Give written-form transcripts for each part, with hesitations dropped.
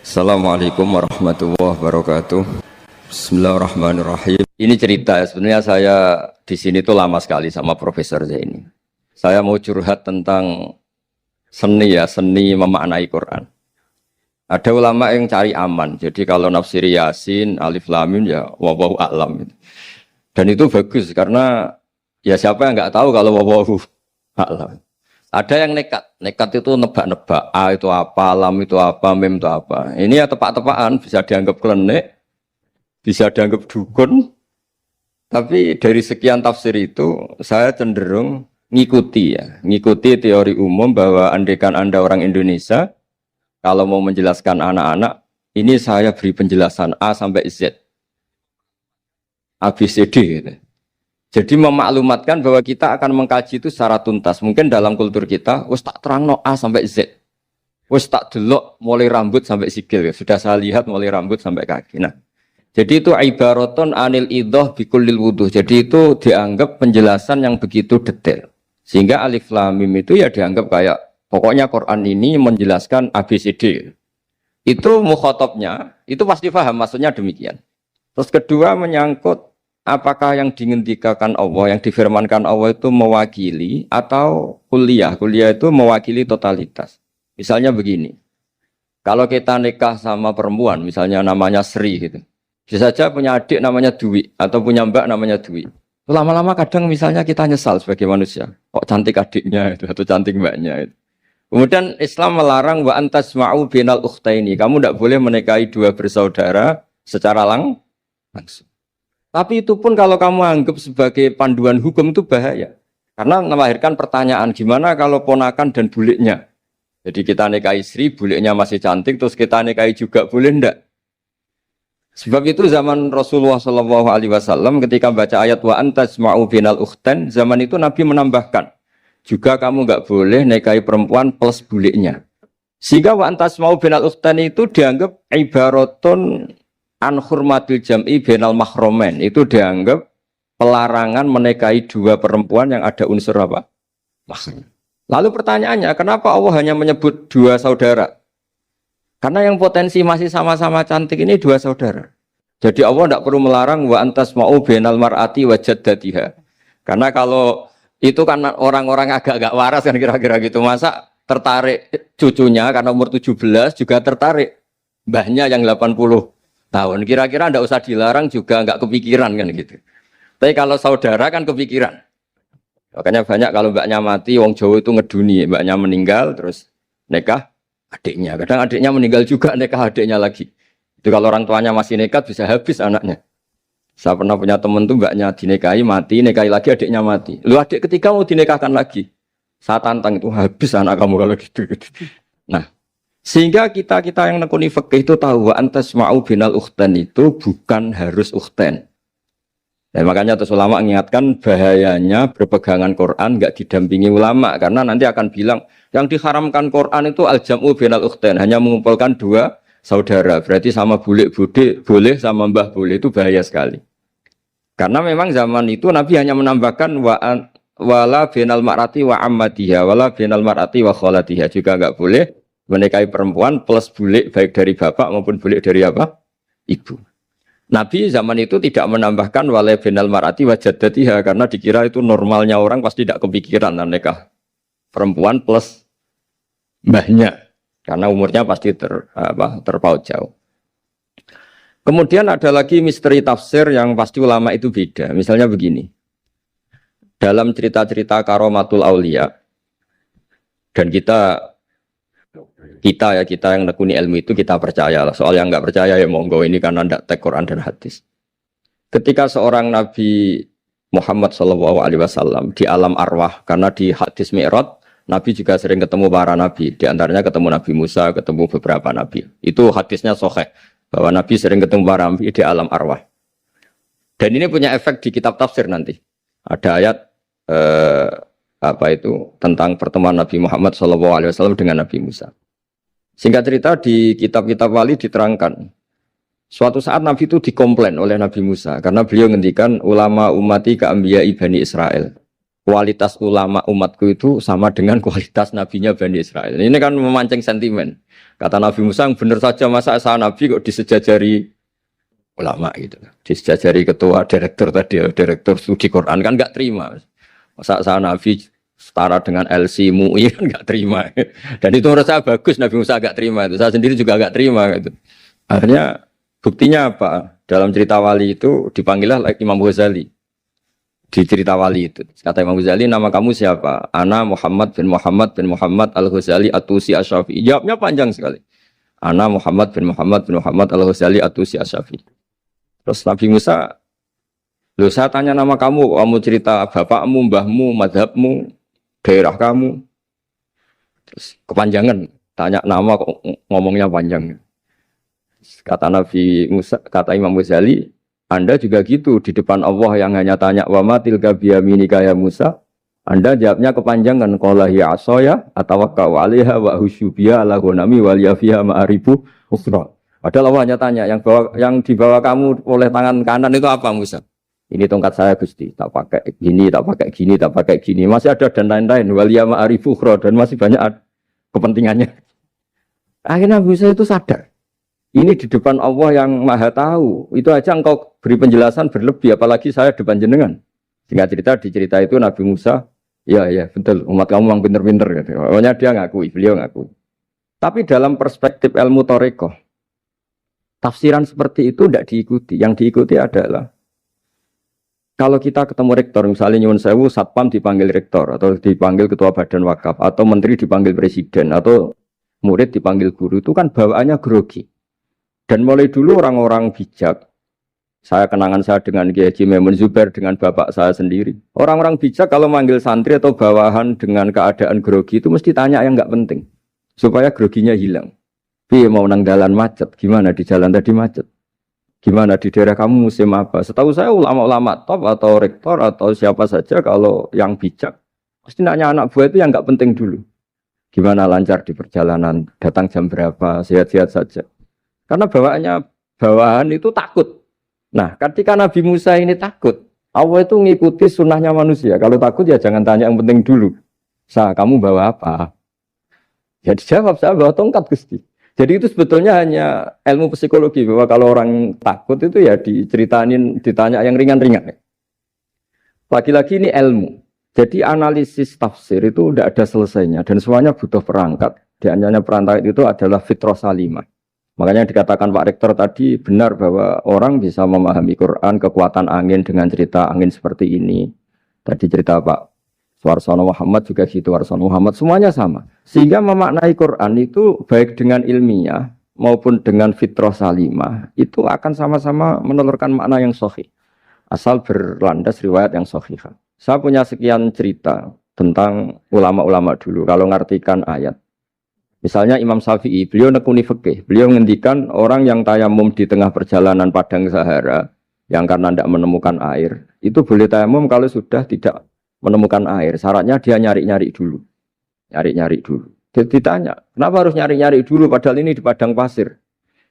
Assalamualaikum warahmatullahi wabarakatuh. Bismillahirrahmanirrahim. Ini cerita ya, sebenarnya saya di sini tuh lama sekali sama Profesor Zaini. Saya mau curhat tentang seni ya, seni memaknai Quran. Ada ulama yang cari aman. Jadi kalau nafsir Yasin, Alif Lam Mim ya wallahu a'lam. Dan itu bagus karena ya siapa yang nggak tahu kalau wallahu a'lam. Ada yang nekat itu nebak-nebak, A itu apa, lam itu apa, mim itu apa. Ini ya tepak-tepakan, bisa dianggap klenik, bisa dianggap dukun. Tapi dari sekian tafsir itu, saya cenderung ngikuti teori umum bahwa andaikan Anda orang Indonesia, kalau mau menjelaskan anak-anak, ini saya beri penjelasan A sampai Z. A, B, C, D gitu. Jadi memaklumatkan bahwa kita akan mengkaji itu secara tuntas. Mungkin dalam kultur kita, wis tak terangno A sampai Z. Wis tak delok mulai rambut sampai sikil. Ya. Sudah saya lihat mulai rambut sampai kaki. Nah, jadi itu ibaratun anil idhah bikullil wuduh. Jadi itu dianggap penjelasan yang begitu detail. Sehingga Alif Lam Mim itu ya dianggap kayak, pokoknya Quran ini menjelaskan ABCD. Itu mukhatabnya, itu pasti paham maksudnya demikian. Terus kedua menyangkut, apakah yang dingendikakan Allah, yang difirmankan Allah itu mewakili atau kuliah? Kuliah itu mewakili totalitas. Misalnya begini, kalau kita nikah sama perempuan, misalnya namanya Sri gitu, bisa saja punya adik namanya Dwi, atau punya mbak namanya Dwi. Lama-lama kadang misalnya kita nyesal sebagai manusia, kok cantik adiknya itu, atau cantik mbaknya itu. Kemudian Islam melarang wa antasma'u binal ukhtaini, kamu tidak boleh menikahi dua bersaudara secara langsung. Tapi itu pun kalau kamu anggap sebagai panduan hukum itu bahaya. Karena melahirkan pertanyaan, gimana kalau ponakan dan buliknya? Jadi kita nikahi Sri, buliknya masih cantik, terus kita nikahi juga, boleh enggak? Sebab itu zaman Rasulullah SAW ketika baca ayat wa antasma'u binal ukhtan, zaman itu Nabi menambahkan, juga kamu enggak boleh nikahi perempuan plus buliknya. Sehingga wa antasma'u binal ukhtan itu dianggap ibaratun an hurmatil jam'i bainal mahromen, itu dianggap pelarangan menikahi dua perempuan yang ada unsur apa? Mahram. Lalu pertanyaannya, kenapa Allah hanya menyebut dua saudara? Karena yang potensi masih sama-sama cantik ini dua saudara. Jadi Allah tidak perlu melarang wa antasma'u bainal mar'ati wa jaddatiha. Karena kalau itu kan orang-orang agak-agak waras kan kira-kira gitu, masa tertarik cucunya karena umur 17 juga tertarik mbahnya yang 80 tahun, kira-kira ndak usah dilarang juga nggak kepikiran kan gitu. Tapi kalau saudara kan kepikiran. Makanya banyak kalau mbaknya mati, wong Jawa itu ngeduni, mbaknya meninggal terus nikah adiknya. Kadang adiknya meninggal juga nikah adiknya lagi. Itu kalau orang tuanya masih nekat bisa habis anaknya. Saya pernah punya teman tuh mbaknya dinikahi mati, nikahi lagi adiknya mati. Lu adik ketiga mau dinikahkan lagi. Saya tantang itu habis anak kamu kalau gitu. Nah, sehingga kita yang nekuni fikih itu tahu wa antasma'u binal ukhtan itu bukan harus ukhtan. Dan makanya terus ulama mengingatkan bahayanya berpegangan Quran enggak didampingi ulama karena nanti akan bilang yang diharamkan Quran itu al-jam'u binal ukhtan, hanya mengumpulkan dua saudara. Berarti sama bulik bude boleh, sama mbah boleh, itu bahaya sekali. Karena memang zaman itu Nabi hanya menambahkan wala binal mar'ati wa ammatiha wala binal mar'ati wa kholatiha, juga enggak boleh menikahi perempuan plus bulik baik dari bapak maupun bulik dari apa? Ibu. Nabi zaman itu tidak menambahkan wala binal mar'ati wa jaddatiha karena dikira itu normalnya orang pasti tidak kepikiran nikah perempuan plus mbahnya karena umurnya pasti terpaut jauh. Kemudian ada lagi misteri tafsir yang pasti ulama itu beda. Misalnya begini. Dalam cerita-cerita karomatul aulia dan kita yang nekuni ilmu itu kita percaya lah. Soal yang nggak percaya ya monggo, ini karena tidak tek Quran dan hadis. Ketika seorang Nabi Muhammad SAW di alam arwah, karena di hadis Mi'raj Nabi juga sering ketemu para nabi, di antaranya ketemu Nabi Musa, ketemu beberapa nabi. Itu hadisnya sahih bahwa Nabi sering ketemu para nabi di alam arwah. Dan ini punya efek di kitab tafsir nanti. Ada ayat tentang pertemuan Nabi Muhammad SAW dengan Nabi Musa. Singkat cerita di kitab-kitab wali diterangkan, suatu saat Nabi itu dikomplain oleh Nabi Musa karena beliau ngendikan ulama ummati ka anbiya'i Bani Israel. kualitas ulama umatku itu sama dengan kualitas nabinya Bani Israel. Ini kan memancing sentimen. Kata Nabi Musa, benar saja masa saya nabi kok disejajari ulama gitu. Disejajari ketua direktur tadi, direktur studi Quran kan nggak terima. Masa saya nabi setara dengan LC MUI kan nggak terima. Dan itu menurut saya bagus Nabi Musa nggak terima itu. Saya sendiri juga nggak terima gitu. Akhirnya buktinya apa? Dalam cerita wali itu dipanggillah Imam Ghazali. Di cerita wali itu kata Imam Ghazali, nama kamu siapa? Ana Muhammad bin Muhammad Al-Ghazali At-Tusi Asy-Syafi'i. Jawabnya panjang sekali. Ana Muhammad bin Muhammad Al-Ghazali At-Tusi Asy-Syafi'i. Terus Nabi Musa, loh saya tanya nama kamu, kamu cerita bapakmu, mbahmu, madhabmu, daerah kamu. Terus kepanjangan, tanya nama kok ngomongnya panjang. Kata Nabi Musa, kata Imam Ghazali, Anda juga gitu di depan Allah yang hanya tanya wa ma tilka biyaminika ya Musa. Anda jawabnya kepanjangan qala hiya asaya atawakkau 'alaiha wa husyubiya ala ghanami wal yafiha ma'aribu ukhra. Padahal Allah hanya tanya yang dibawa kamu oleh tangan kanan itu apa Musa? Ini tongkat saya Gusti, tak pakai gini, tak pakai gini, tak pakai gini. Masih ada dan lain-lain wal ya ma'aribu ukhra dan masih banyak kepentingannya. Akhirnya Musa itu sadar. Ini di depan Allah yang maha tahu. Itu aja engkau beri penjelasan berlebih. Apalagi saya depan jenengan. Singkat cerita, di cerita itu Nabi Musa, ya betul, umat kamu memang pinter-pinter. Gitu. Pokoknya dia ngakui, beliau ngakui. Tapi dalam perspektif ilmu Thariqah, tafsiran seperti itu tidak diikuti. Yang diikuti adalah, kalau kita ketemu rektor, misalnya Nyuwun Sewu, Satpam dipanggil rektor, atau dipanggil ketua badan wakaf, atau menteri dipanggil presiden, atau murid dipanggil guru, itu kan bawaannya grogi. Dan mulai dulu orang-orang bijak, saya kenangan saya dengan Kiai Haji Maimun Zubair, dengan bapak saya sendiri. Orang-orang bijak kalau manggil santri atau bawahan dengan keadaan grogi itu mesti tanya yang nggak penting. Supaya groginya hilang. Piye mau nang dalan macet, gimana di jalan tadi macet? Gimana di daerah kamu musim apa? Setahu saya ulama-ulama top atau rektor atau siapa saja kalau yang bijak, pasti nanya anak buah itu yang nggak penting dulu. Gimana lancar di perjalanan, datang jam berapa, sehat-sehat saja. Karena bawahan itu takut. Nah, ketika Nabi Musa ini takut, Allah itu ngikuti sunnahnya manusia. Kalau takut ya jangan tanya yang penting dulu. Kamu bawa apa? Ya dijawab, saya bawa tongkat Gusti. Jadi itu sebetulnya hanya ilmu psikologi. Bahwa kalau orang takut itu ya ditanya yang ringan-ringan. Lagi-lagi ini ilmu. Jadi analisis tafsir itu tidak ada selesainya. Dan semuanya butuh perangkat. Di antaranya perangkat itu adalah fitrah salimah. Makanya dikatakan Pak Rektor tadi benar bahwa orang bisa memahami Quran, kekuatan angin dengan cerita angin seperti ini. Tadi cerita Pak Warsono Muhammad juga gitu, Warsono Muhammad semuanya sama. Sehingga memaknai Quran itu baik dengan ilmiah maupun dengan fitrah salimah itu akan sama-sama menelurkan makna yang sahih. Asal berlandas riwayat yang sahih. Saya punya sekian cerita tentang ulama-ulama dulu kalau ngartikan ayat. Misalnya Imam Syafi'i, beliau nekuni fikih. Beliau ngendikan orang yang tayamum di tengah perjalanan padang Sahara, yang karena tidak menemukan air, itu boleh tayamum kalau sudah tidak menemukan air. Syaratnya dia nyari-nyari dulu. Nyari-nyari dulu. Ditanya, kenapa harus nyari-nyari dulu padahal ini di padang pasir?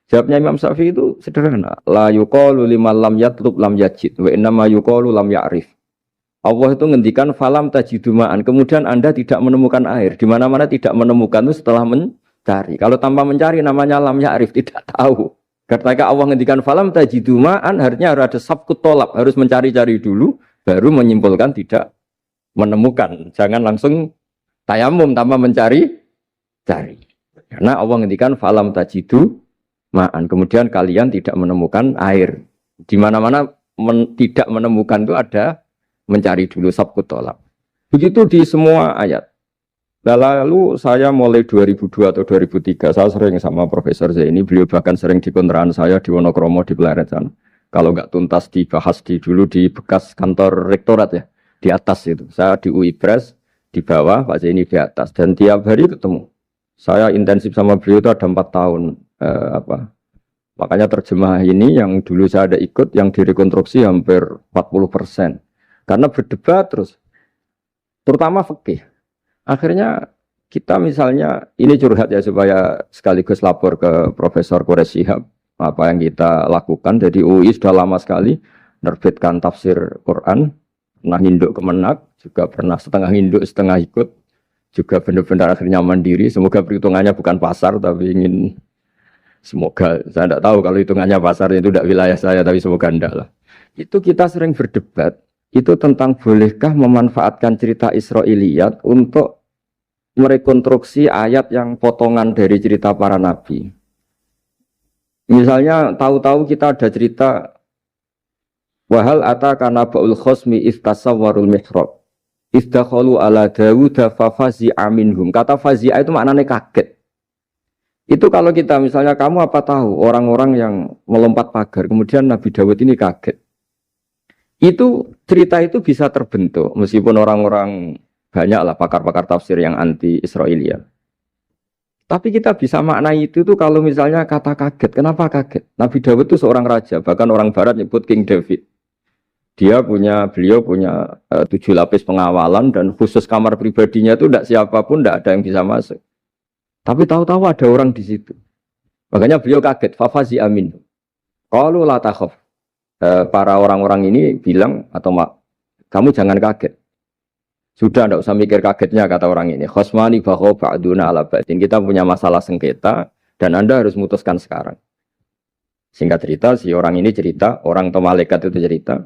Jawabnya Imam Syafi'i itu sederhana. La yuqalu liman lam yatlub lam yajid, wa innama yuqalu lam ya'rif. Allah itu ngendikan falam tajiduma'an. Kemudian Anda tidak menemukan air. Di mana-mana tidak menemukan itu setelah mencari. Kalau tanpa mencari namanya lam ya'rif, tidak tahu. Ketika Allah ngendikan falam tajiduma'an, artinya harus ada sabkut tolab, harus mencari-cari dulu baru menyimpulkan tidak menemukan. Jangan langsung tayamum tanpa mencari cari. Karena Allah ngendikan falam tajiduma'an. Kemudian kalian tidak menemukan air. Di mana-mana tidak menemukan itu ada mencari dulu sabkut tolak. Begitu di semua ayat. Lalu saya mulai 2002 atau 2003, saya sering sama Profesor Zaini, beliau bahkan sering di kontrakan saya di Wonokromo di Pleret sana. Kalau nggak tuntas dibahas dulu di bekas kantor rektorat ya, di atas itu. Saya di UI Pres, di bawah, Pak Zaini di atas. Dan tiap hari ketemu. Saya intensif sama beliau itu ada 4 tahun. Makanya terjemah ini yang dulu saya ada ikut, yang direkonstruksi hampir 40%. Karena berdebat terus, terutama fikih. Akhirnya kita misalnya, ini curhat ya supaya sekaligus lapor ke Profesor Quraish Shihab apa yang kita lakukan. Jadi UI sudah lama sekali menerbitkan tafsir Quran pernah induk kemenak, juga pernah setengah induk, setengah ikut, juga benar-benar akhirnya mandiri. Semoga perhitungannya bukan pasar, tapi ingin semoga, saya tidak tahu kalau hitungannya pasar itu tidak wilayah saya, tapi semoga enggak lah. Itu kita sering berdebat, itu tentang bolehkah memanfaatkan cerita Israiliyat untuk merekonstruksi ayat yang potongan dari cerita para nabi. Misalnya tahu-tahu kita ada cerita wahal ataka naba'ul khosmi istasawwarul mihrab istakhalu ala Dawud fa fazi'a minhum. Kata fazi'a itu maknanya kaget. Itu kalau kita misalnya kamu apa tahu orang-orang yang melompat pagar kemudian Nabi Dawud ini kaget. Itu cerita itu bisa terbentuk meskipun orang-orang banyaklah pakar-pakar tafsir yang anti Israiliyat. Tapi kita bisa maknai itu tuh kalau misalnya kata kaget. Kenapa kaget? Nabi Dawud itu seorang raja, bahkan orang barat nyebut King David. Beliau punya 7 lapis pengawalan dan khusus kamar pribadinya itu tidak siapapun, tidak ada yang bisa masuk. Tapi tahu-tahu ada orang di situ. Makanya beliau kaget. Fafazi amin. Qalu la takhaf. Para orang-orang ini bilang atau kamu jangan kaget. Sudah tidak usah mikir kagetnya kata orang ini. Khosmani baho ba'duna ala ba'din. Kita punya masalah sengketa dan Anda harus memutuskan sekarang. Singkat cerita, si orang ini cerita, orang atau malaikat itu cerita.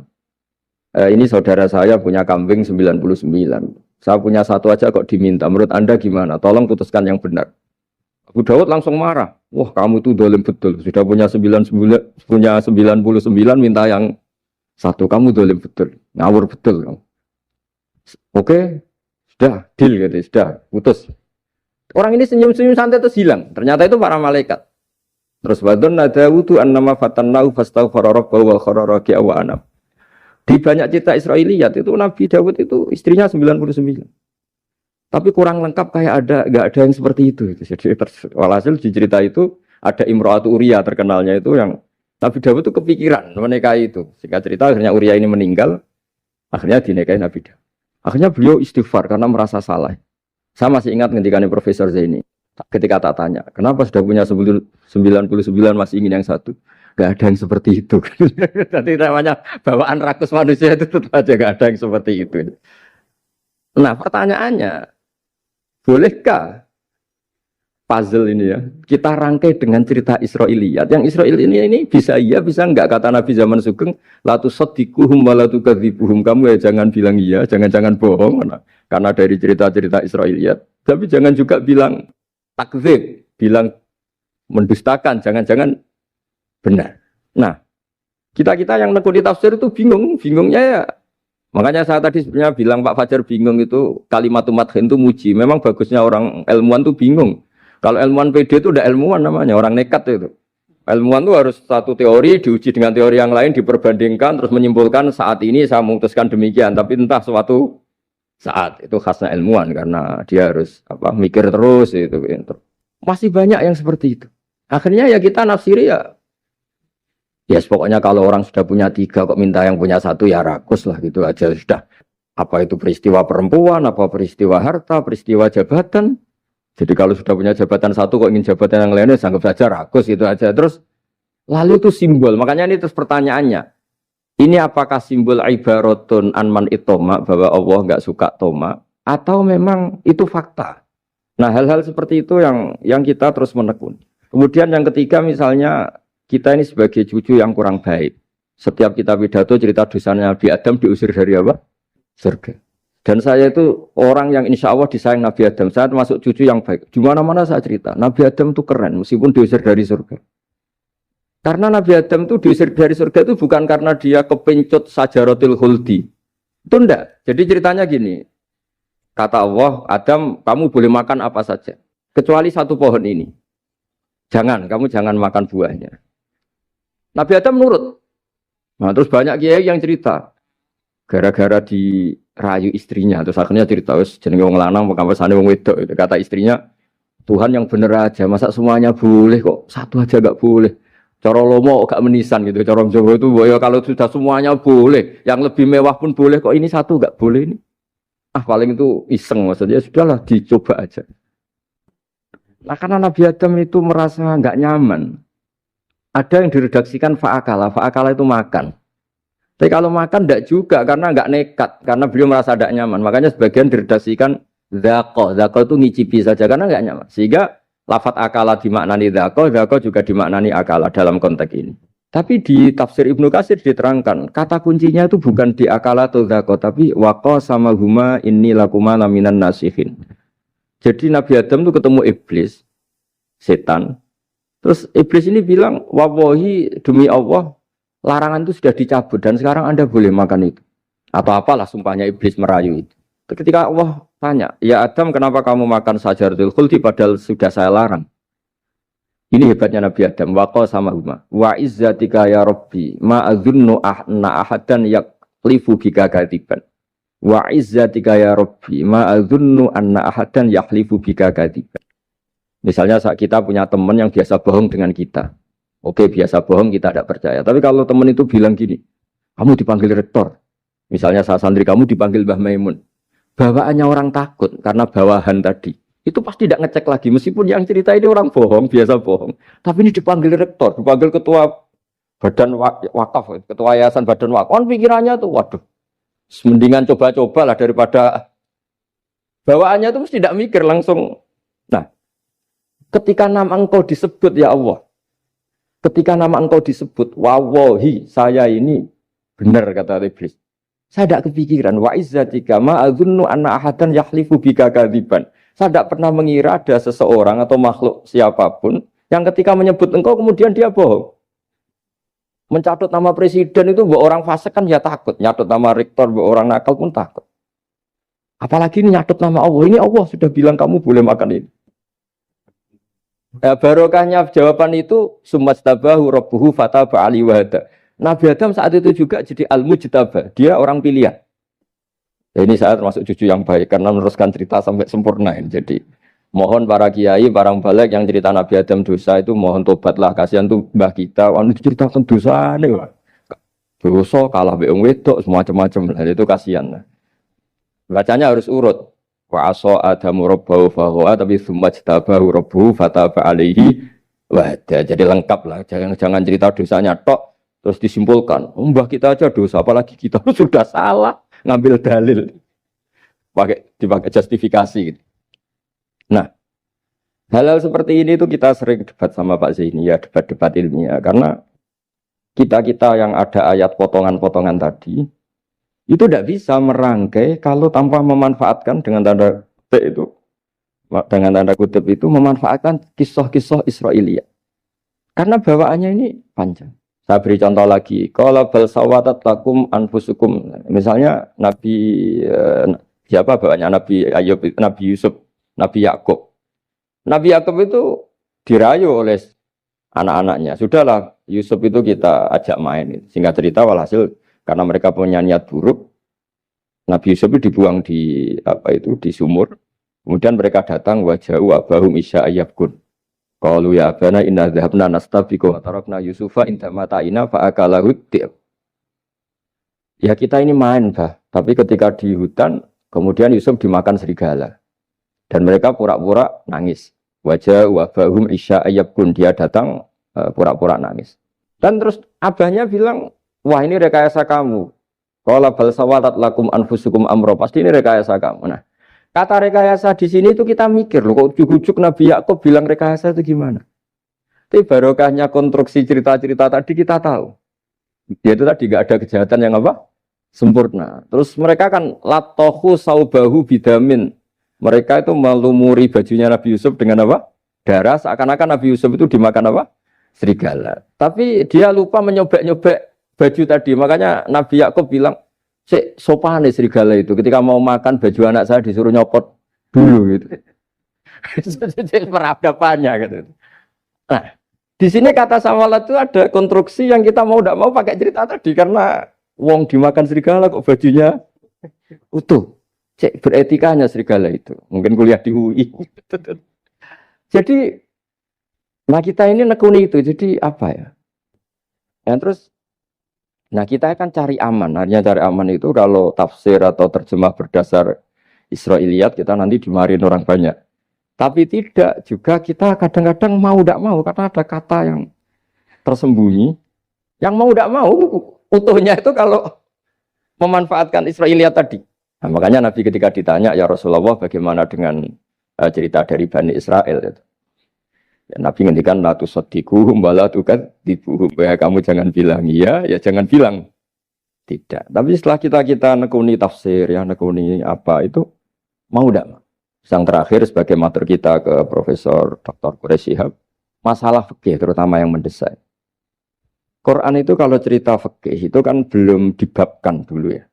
Ini saudara saya punya kambing 99. Saya punya satu aja kok diminta. Menurut Anda gimana? Tolong putuskan yang benar. Abu Dawud langsung marah. Wah, kamu tuh dolim betul. Sudah punya 99, minta yang satu. Kamu dolim betul. Ngawur betul kamu. Oke, sudah deal gitu, sudah putus. Orang ini senyum-senyum santai terus hilang. Ternyata itu para malaikat. Terus wadon nadawudu annama fatannahu fastaghfara rabbahu wa kharra raki'a wa anab. Di banyak cerita Israiliyat itu Nabi Dawud itu istrinya 99. Tapi kurang lengkap kayak enggak ada yang seperti itu. Jadi walhasil di cerita itu ada Imro'atu Uria terkenalnya itu yang Nabi Dawud itu kepikiran menikahi itu. Singkat cerita akhirnya Uria ini meninggal, akhirnya dinikahi Nabi Dawud. Akhirnya beliau istighfar karena merasa salah. Saya masih ingat ketika Profesor Zaini. Ketika tak tanya, kenapa sudah punya 99 masih ingin yang satu? Gak ada yang seperti itu. Jadi namanya bawaan rakus manusia itu tetap aja gak ada yang seperti itu. Nah pertanyaannya, bolehkah puzzle ini ya kita rangkai dengan cerita Israiliyat? Yang Israil ini bisa iya, bisa enggak? Kata Nabi zaman Sugeng, la tusaddiquhum wa la tukadzibuhum. Kamu ya jangan bilang iya, jangan bohong karena dari cerita-cerita Israiliyat. Tapi jangan juga bilang takdzib, bilang mendustakan, jangan-jangan benar. Nah, kita yang nekuni tafsir itu bingungnya ya. Makanya saya tadi sebenarnya bilang Pak Fajar bingung itu kalimat madhin itu muji. Memang bagusnya orang ilmuwan itu bingung. Kalau ilmuwan PD itu udah ilmuwan namanya, orang nekat itu. Ilmuwan itu harus satu teori diuji dengan teori yang lain, diperbandingkan, terus menyimpulkan saat ini saya memutuskan demikian. Tapi entah suatu saat itu khasnya ilmuwan karena dia harus mikir terus itu. Masih banyak yang seperti itu. Akhirnya ya kita nafsiri ya pokoknya kalau orang sudah punya 3 kok minta yang punya 1 ya rakus lah gitu aja sudah. Apa itu peristiwa perempuan, apa peristiwa harta, peristiwa jabatan. Jadi kalau sudah punya jabatan 1 kok ingin jabatan yang lainnya anggap saja rakus gitu aja. Terus lalu itu simbol. Makanya ini terus pertanyaannya. Ini apakah simbol ibaratun anman itoma bahwa Allah enggak suka toma atau memang itu fakta? Nah, hal-hal seperti itu yang kita terus menekuni. Kemudian yang ketiga misalnya kita ini sebagai cucu yang kurang baik. Setiap kita pidato cerita dosanya Nabi Adam diusir dari apa? Surga. Dan saya itu orang yang insya Allah disayang Nabi Adam. Saya termasuk cucu yang baik. Di mana-mana saya cerita. Nabi Adam itu keren meskipun diusir dari surga. Karena Nabi Adam itu diusir dari surga itu bukan karena dia kepencut sajaratil khuldi. Itu enggak. Jadi ceritanya gini. Kata Allah, Adam kamu boleh makan apa saja. Kecuali 1 pohon ini. Kamu jangan makan buahnya. Nabi Adam nurut. Nah terus banyak kiai yang cerita. Gara-gara dirayu istrinya. Terus akhirnya cerita, jenenge wong lanang, pekampesane wong wedok. Kata istrinya, Tuhan yang bener aja. Masa semuanya boleh kok? 1 aja gak boleh. Cara lomo gak menisan gitu. Cara Jawa itu, ya kalau sudah semuanya boleh. Yang lebih mewah pun boleh kok. Ini 1 gak boleh ini. Paling itu iseng maksudnya. Sudahlah dicoba aja. Nah karena Nabi Adam itu merasa gak nyaman. Ada yang diredaksikan fa'akala. Fa'akala itu makan. Tapi kalau makan tidak juga karena nggak nekat, karena beliau merasa tidak nyaman. Makanya sebagian diredaksikan dzaqo. Dzaqo itu ngicipi saja karena nggak nyaman. Sehingga lafat akala dimaknani dzaqo, dzaqo juga dimaknani akala dalam konteks ini. Tapi di tafsir Ibnu Katsir diterangkan, kata kuncinya itu bukan di akala atau dzaqo, tapi waqa sama huma inni lakuma laminan nasihin. Jadi Nabi Adam itu ketemu iblis, setan. Terus iblis ini bilang, wallahi demi Allah, larangan itu sudah dicabut dan sekarang Anda boleh makan itu. Atau apalah sumpahnya iblis merayu itu. Ketika Allah tanya, ya Adam kenapa kamu makan sajaratul khuldi padahal sudah saya larang. Ini hebatnya Nabi Adam. Waqa sama huma. Wa izzatika ya Rabbi ma adzunnu anna ahadan yaklifu bika kadiban. Wa izzatika ya Rabbi ma adzunnu anna ahadan yaklifu bika kadiban. Misalnya saat kita punya teman yang biasa bohong dengan kita. Oke, biasa bohong, kita tidak percaya. Tapi kalau teman itu bilang gini, kamu dipanggil rektor. Misalnya saat santri kamu dipanggil Mbah Maimun. Bawaannya orang takut karena bawahan tadi. Itu pasti tidak ngecek lagi. Meskipun yang cerita ini orang bohong, biasa bohong. Tapi ini dipanggil rektor, dipanggil ketua badan wakaf, ketua yayasan badan wakaf. Kan pikirannya tuh, waduh, mendingan coba-coba lah daripada bawaannya itu mesti tidak mikir langsung. Nah, ketika nama engkau disebut ya Allah. Ketika nama engkau disebut, wawahi, saya ini benar kata iblis. Saya tidak kepikiran, wa izzatika ma adzunnu anna ahadan yahlifu bika kadziban. Saya tidak pernah mengira ada seseorang atau makhluk siapapun yang ketika menyebut engkau kemudian dia bohong. Mencatut nama presiden itu buat orang fasik kan ya takut, nyatut nama rektor buat orang nakal pun takut. Apalagi ini nyatut nama Allah. Ini Allah sudah bilang kamu boleh makan ini. Barokahnya jawaban itu sumastabahu rabbuhu fataba ali wahada. Nabi Adam saat itu juga jadi al-mujtaba, dia orang pilihan. Ya, ini saya termasuk cucu yang baik karena meneruskan cerita sampai sempurna ini. Jadi mohon para kiai, para balik yang cerita Nabi Adam dosa itu mohon tobatlah, kasihan tuh mbah kita, anu ceritakan dosa nih. Dosa kalah beong wedok semacam-macam lah, itu kasihan. Bacanya harus urut. Wa asa adamu rabbahu fahuwa tapi sumajtabahu rabbuhu fataba alaihi wahda. Jadi lengkap lah, jangan cerita dosanya tok terus disimpulkan mbah kita aja dosa apalagi kita sudah salah ngambil dalil dipakai justifikasi gitu. Nah, hal-hal seperti ini tuh kita sering debat sama Pak Zaini ya, debat-debat ilmiah karena kita yang ada ayat potongan-potongan tadi itu tidak bisa merangkai kalau tanpa memanfaatkan dengan tanda kutip itu, dengan tanda kutip itu memanfaatkan kisah-kisah Israiliyah. Karena bawaannya ini panjang. Saya beri contoh lagi. Qala bal sawatat lakum anfusukum. Misalnya Nabi siapa bawaannya Nabi Ayub, Nabi Yusuf, Nabi Yakub. Nabi Yakub itu dirayu oleh anak-anaknya. Sudahlah Yusuf itu kita ajak main. Singkat cerita walhasil karena mereka punya niat buruk, Nabi Yusuf itu dibuang di di sumur. Kemudian mereka datang waja'u abahum isya ayyabkun. Qalu ya abana inna dhahabna nastabiqu wa tarakna Yusufa inda mata'ina fa akalahu dhib. Ya kita ini main, Bah. Tapi ketika di hutan, kemudian Yusuf dimakan serigala. Dan mereka pura-pura nangis. Waja'u abahum isya ayyabkun. Dia datang pura-pura nangis. Dan terus abahnya bilang, wah ini rekayasa kamu. Qala bal sawatat lakum anfusukum amro. Pasti ini rekayasa kamu. Nah, kata rekayasa di sini itu kita mikir loh, kok ujuk-ujuk Nabi Yakub bilang rekayasa itu gimana? Tapi barokahnya konstruksi cerita-cerita tadi kita tahu. Yaitu tadi nggak ada kejahatan yang apa? Sempurna. Terus mereka kan latohu saubahu bidamin. Mereka itu melumuri bajunya Nabi Yusuf dengan apa? Darah. Seakan-akan Nabi Yusuf itu dimakan apa? Serigala. Tapi dia lupa menyobek-nyobek baju tadi. Makanya Nabi Yakub bilang, sopan nih serigala itu. Ketika mau makan baju anak saya disuruh nyopot dulu gitu. Peradabannya gitu. Nah, di sini kata samalat itu ada konstruksi yang kita mau tidak mau pakai cerita tadi karena wong dimakan serigala kok bajunya utuh. Cek beretikanya serigala itu. Mungkin kuliah di UI. Jadi, nah kita ini nekuni itu. Jadi apa ya? Dan terus nah kita akan cari aman. Artinya cari aman itu kalau tafsir atau terjemah berdasar Israiliyat kita nanti dimarahin orang banyak. Tapi tidak juga kita kadang-kadang mau tidak mau karena ada kata yang tersembunyi. Yang mau tidak mau utuhnya itu kalau memanfaatkan Israiliyat tadi. Nah, makanya Nabi ketika ditanya, ya Rasulullah bagaimana dengan cerita dari Bani Israel itu. Ya, Nabi ngendikan la tusaddiquhum wa la tukadzibuhum. Ya kamu jangan bilang iya, ya jangan bilang tidak. Tapi setelah kita nekuni tafsir, ya nekuni apa itu mau tidak? Yang terakhir sebagai matur kita ke Profesor Dr. Quraish Shihab, masalah fikih terutama yang mendesak. Quran itu kalau cerita fikih itu kan belum dibabkan dulu ya.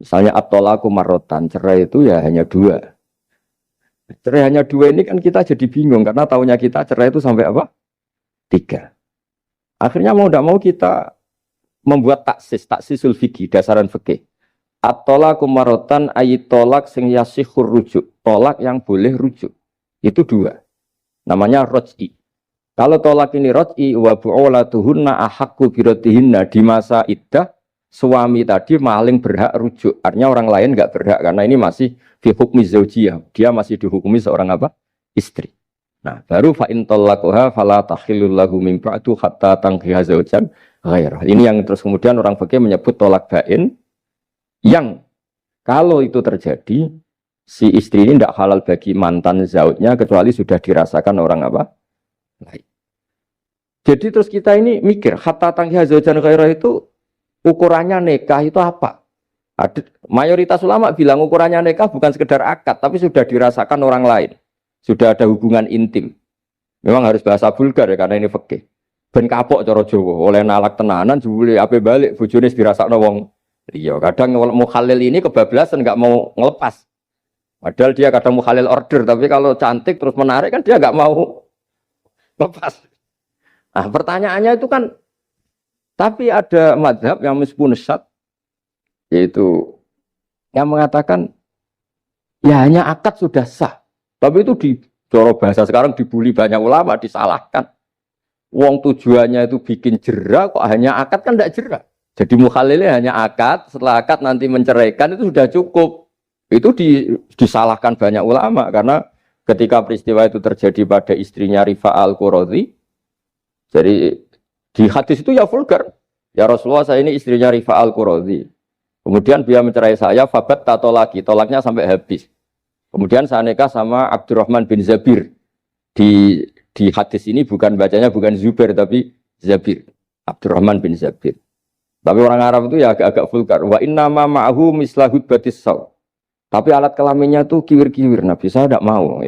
Misalnya at-thalaqu marratan, cerai itu ya hanya 2. Cerai hanya 2 ini kan kita jadi bingung karena taunya kita cerai itu sampai apa? 3. Akhirnya mau tidak mau kita membuat taksisul fikih, dasaran fikih. At-thalaqu marratan ayat tolak sing yasihur rujuk, tolak yang boleh rujuk. Itu 2. Namanya roj'i. Kalau tolak ini roj'i wa bu'ulatuhunna ahaqqu biratihinna, di masa iddah suami tadi maling berhak rujuk. Artinya orang lain enggak berhak karena ini masih fi hukmi zaujiyah. Dia masih dihukumi seorang apa? Istri. Nah, baru fa in talaqaha fala tahillul lahu min ba'du hatta tankiha zaujan ghairah. Ini yang terus kemudian orang fikih menyebut tolak bain, yang kalau itu terjadi si istri ini tidak halal bagi mantan zaujnya kecuali sudah dirasakan orang apa? Lain. Jadi terus kita ini mikir hatta tankiha zaujan ghairah itu ukurannya nikah itu apa? Mayoritas ulama bilang ukurannya nikah bukan sekedar akad, tapi sudah dirasakan orang lain. Sudah ada hubungan intim. Memang harus bahasa vulgar ya, karena ini fikih. Ben kapok cara Jawa, oleh nalak tenanan, jebule ape balik, bojone dirasakno wong liya. Kadang mukhalil ini kebablasan, nggak mau ngelepas. Padahal dia kadang mukhalil order, tapi kalau cantik terus menarik kan dia nggak mau lepas. Nah pertanyaannya itu kan, tapi ada mazhab yang meskipun syad, yaitu yang mengatakan ya hanya akad sudah sah. Tapi itu di coro bahasa sekarang dibully banyak ulama, disalahkan. Wong tujuannya itu bikin jera, kok hanya akad kan tidak jera. Jadi mukhalilnya hanya akad, setelah akad nanti menceraikan itu sudah cukup. Itu disalahkan banyak ulama karena ketika peristiwa itu terjadi pada istrinya Rifa al-Quradi, jadi di hadis itu ya vulgar. Ya Rasulullah, saya ini istrinya Rifa al-Quradi. Kemudian dia mencerai saya, fabat tato lagi, tolaknya sampai habis. Kemudian saya nikah sama Abdurrahman bin Zabir. Di hadis ini bukan bacanya bukan Zubair tapi Zabir. Abdurrahman bin Zabir. Tapi orang Arab itu ya agak-agak vulgar. Wa inna ma ma'ahu mislahud batis saw. Tapi alat kelaminnya tuh kiwir-kiwir. Nabi saya tidak mau.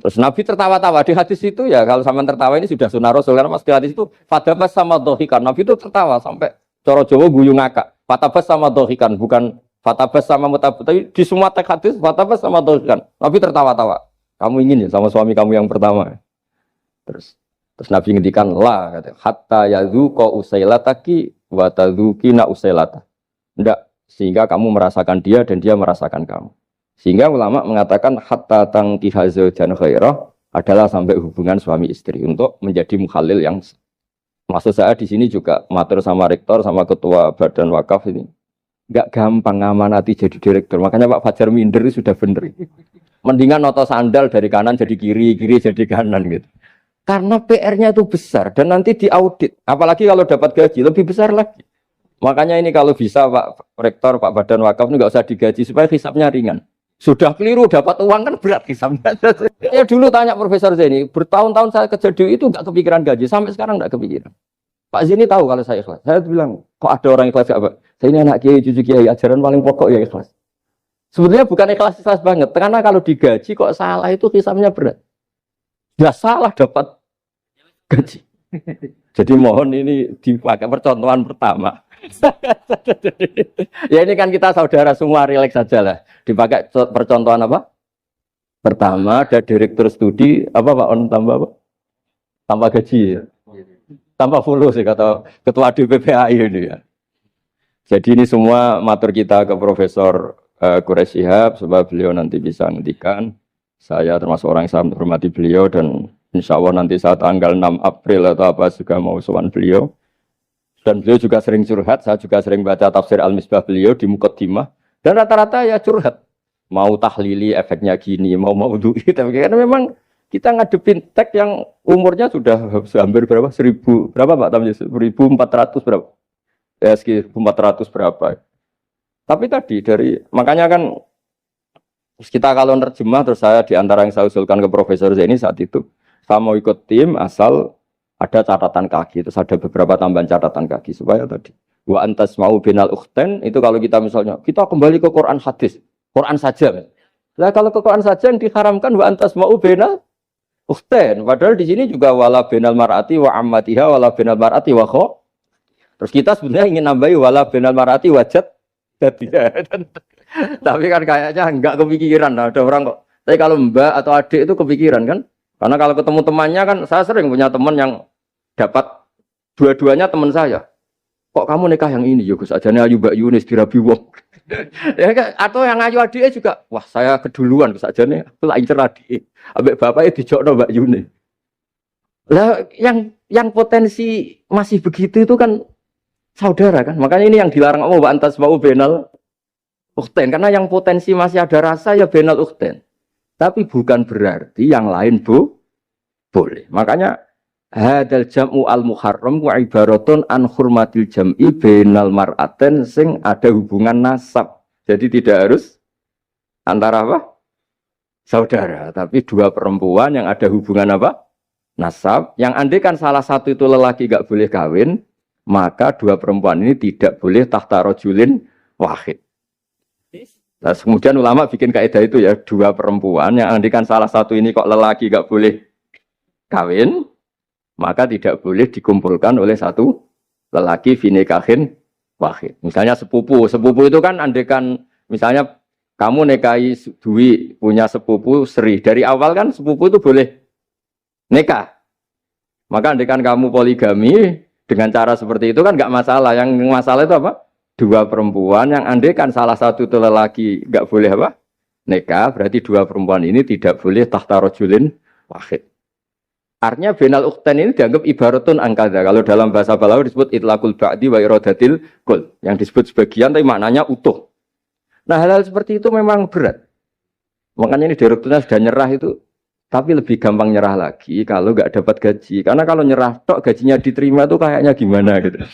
Terus Nabi tertawa-tawa di hadis itu ya, kalau sama tertawa ini sudah sunnah Rasul karena mas di hadis itu fatabas sama dohikan. Nabi itu tertawa sampai coro Jawa guyu ngakak. Fatabas sama dohikan, bukan fatabas sama mutabut. Tapi di semua teks hadis fatabas sama dohikan. Nabi tertawa-tawa. Kamu ingin ya sama suami kamu yang pertama. Terus Nabi ngendikan la kata hatta yadzuqa usailataki wa tadzukina usailata. Enggak, sehingga kamu merasakan dia dan dia merasakan kamu. Sehingga ulama mengatakan hatta tankiha zaujan ghairah adalah sampai hubungan suami istri untuk menjadi mukhalil yang, maksud saya di sini juga matur sama rektor sama ketua badan wakaf ini enggak gampang ngamanati jadi direktur. Makanya Pak Fajar minder itu sudah benar. Mendingan noto sandal dari kanan jadi kiri, kiri jadi kanan gitu. Karena PR-nya itu besar dan nanti diaudit. Apalagi kalau dapat gaji lebih besar lagi. Makanya ini kalau bisa Pak Rektor, Pak Badan Wakaf ini nggak usah digaji supaya hisapnya ringan. Sudah keliru dapat uang kan berat hisapnya. Ya dulu tanya Profesor Zaini, bertahun-tahun saya kerja di itu nggak kepikiran gaji, sampai sekarang nggak kepikiran. Pak Zaini tahu kalau saya ikhlas. Saya bilang, kok ada orang ikhlas apa? Saya ini anak kiai, cucu kiai, ajaran paling pokok ya ikhlas. Sebetulnya bukan ikhlas banget, karena kalau digaji kok salah itu hisapnya berat. Ya salah dapat gaji. Jadi mohon ini dipakai percontohan pertama. Ya ini kan kita saudara semua, rileks saja lah. Dipakai percontohan apa? Pertama ada direktur studi apa Pak On tambah apa? Tambah gaji ya. Tambah follow sih kata ketua DPPAI ini ya. Jadi ini semua matur kita ke Profesor Quraish Shihab supaya beliau nanti bisa ngendikan. Saya termasuk orang yang sangat menghormati beliau dan insya Allah nanti saat tanggal 6 April atau apa juga mau sowan beliau. Dan beliau juga sering curhat, saya juga sering baca tafsir Al-Misbah beliau di Muqaddimah. Dan rata-rata ya curhat. Mau tahlili efeknya gini, mau du'i. Tapi karena memang kita ngadepin teks yang umurnya sudah hampir berapa? 1000, berapa Pak Tamji? 1400 berapa? ya 1400 berapa. Tapi tadi makanya kan kita kalau nerjemah terus saya di antara yang saya usulkan ke Profesor Zaini saat itu, saya mau ikut tim asal ada catatan kaki, terus ada beberapa tambahan catatan kaki supaya tadi wa antas mau binal ukhten itu kalau kita misalnya kita kembali ke Quran hadis, Quran saja. Nah kalau ke Quran saja yang diharamkan wa antas mau binal ukhten, padahal di sini juga wala binal mar'ati wa ammatiha wala binal mar'ati wa kho. Terus kita sebenarnya ingin nambahi wala binal mar'ati wajat jadi. Tapi kan kayaknya enggak kepikiran. Nah, ada orang kok. Tapi kalau mbak atau adik itu kepikiran kan? Karena kalau ketemu temannya kan, saya sering punya teman yang dapat dua-duanya teman saya. Kok kamu nikah yang ini? Ya Gus, ajane ayu Mbak Yunis dirabi wong. Ya, atau yang ayu adiknya juga. Wah, saya keduluan Gus ajane aku lak incer adik. Ambek bapaknya dijokno Mbak Yunis. Lah yang potensi masih begitu itu kan saudara kan. Makanya ini yang dilarang Allah wa antas mau benal ukhten, karena yang potensi masih ada rasa ya benal ukhten. Tapi bukan berarti yang lain boleh. Makanya hadal jam'u al muharram wa ibaratun an hurmatil jam'i benal mar'aten sing ada hubungan nasab. Jadi tidak harus antara apa? Saudara, tapi dua perempuan yang ada hubungan apa? Nasab. Yang andai kan salah satu itu lelaki gak boleh kawin, maka dua perempuan ini tidak boleh tahta rajulin wahid. Nah, kemudian ulama bikin kaidah itu ya, dua perempuan yang andikan salah satu ini kok lelaki gak boleh kawin, maka tidak boleh dikumpulkan oleh satu lelaki finikahin wahid. Misalnya sepupu itu kan andikan misalnya kamu nikahi Dwi punya sepupu Sri, dari awal kan sepupu itu boleh nikah. Maka andikan kamu poligami dengan cara seperti itu kan gak masalah. Yang masalah itu apa? Dua perempuan yang andekan salah satu itu lelaki nggak boleh apa nikah, berarti dua perempuan ini tidak boleh tahta rajulin wahid. Artinya benal ukhten ini dianggap ibaratun angkada. Kalau dalam bahasa Balawi disebut itlaqul ba'di wa iradatil kul, yang disebut sebagian tapi maknanya utuh. Nah hal-hal seperti itu memang berat. Makanya ini direkturnya sudah nyerah itu, tapi lebih gampang nyerah lagi kalau nggak dapat gaji. Karena kalau nyerah tok gajinya diterima tuh kayaknya gimana gitu.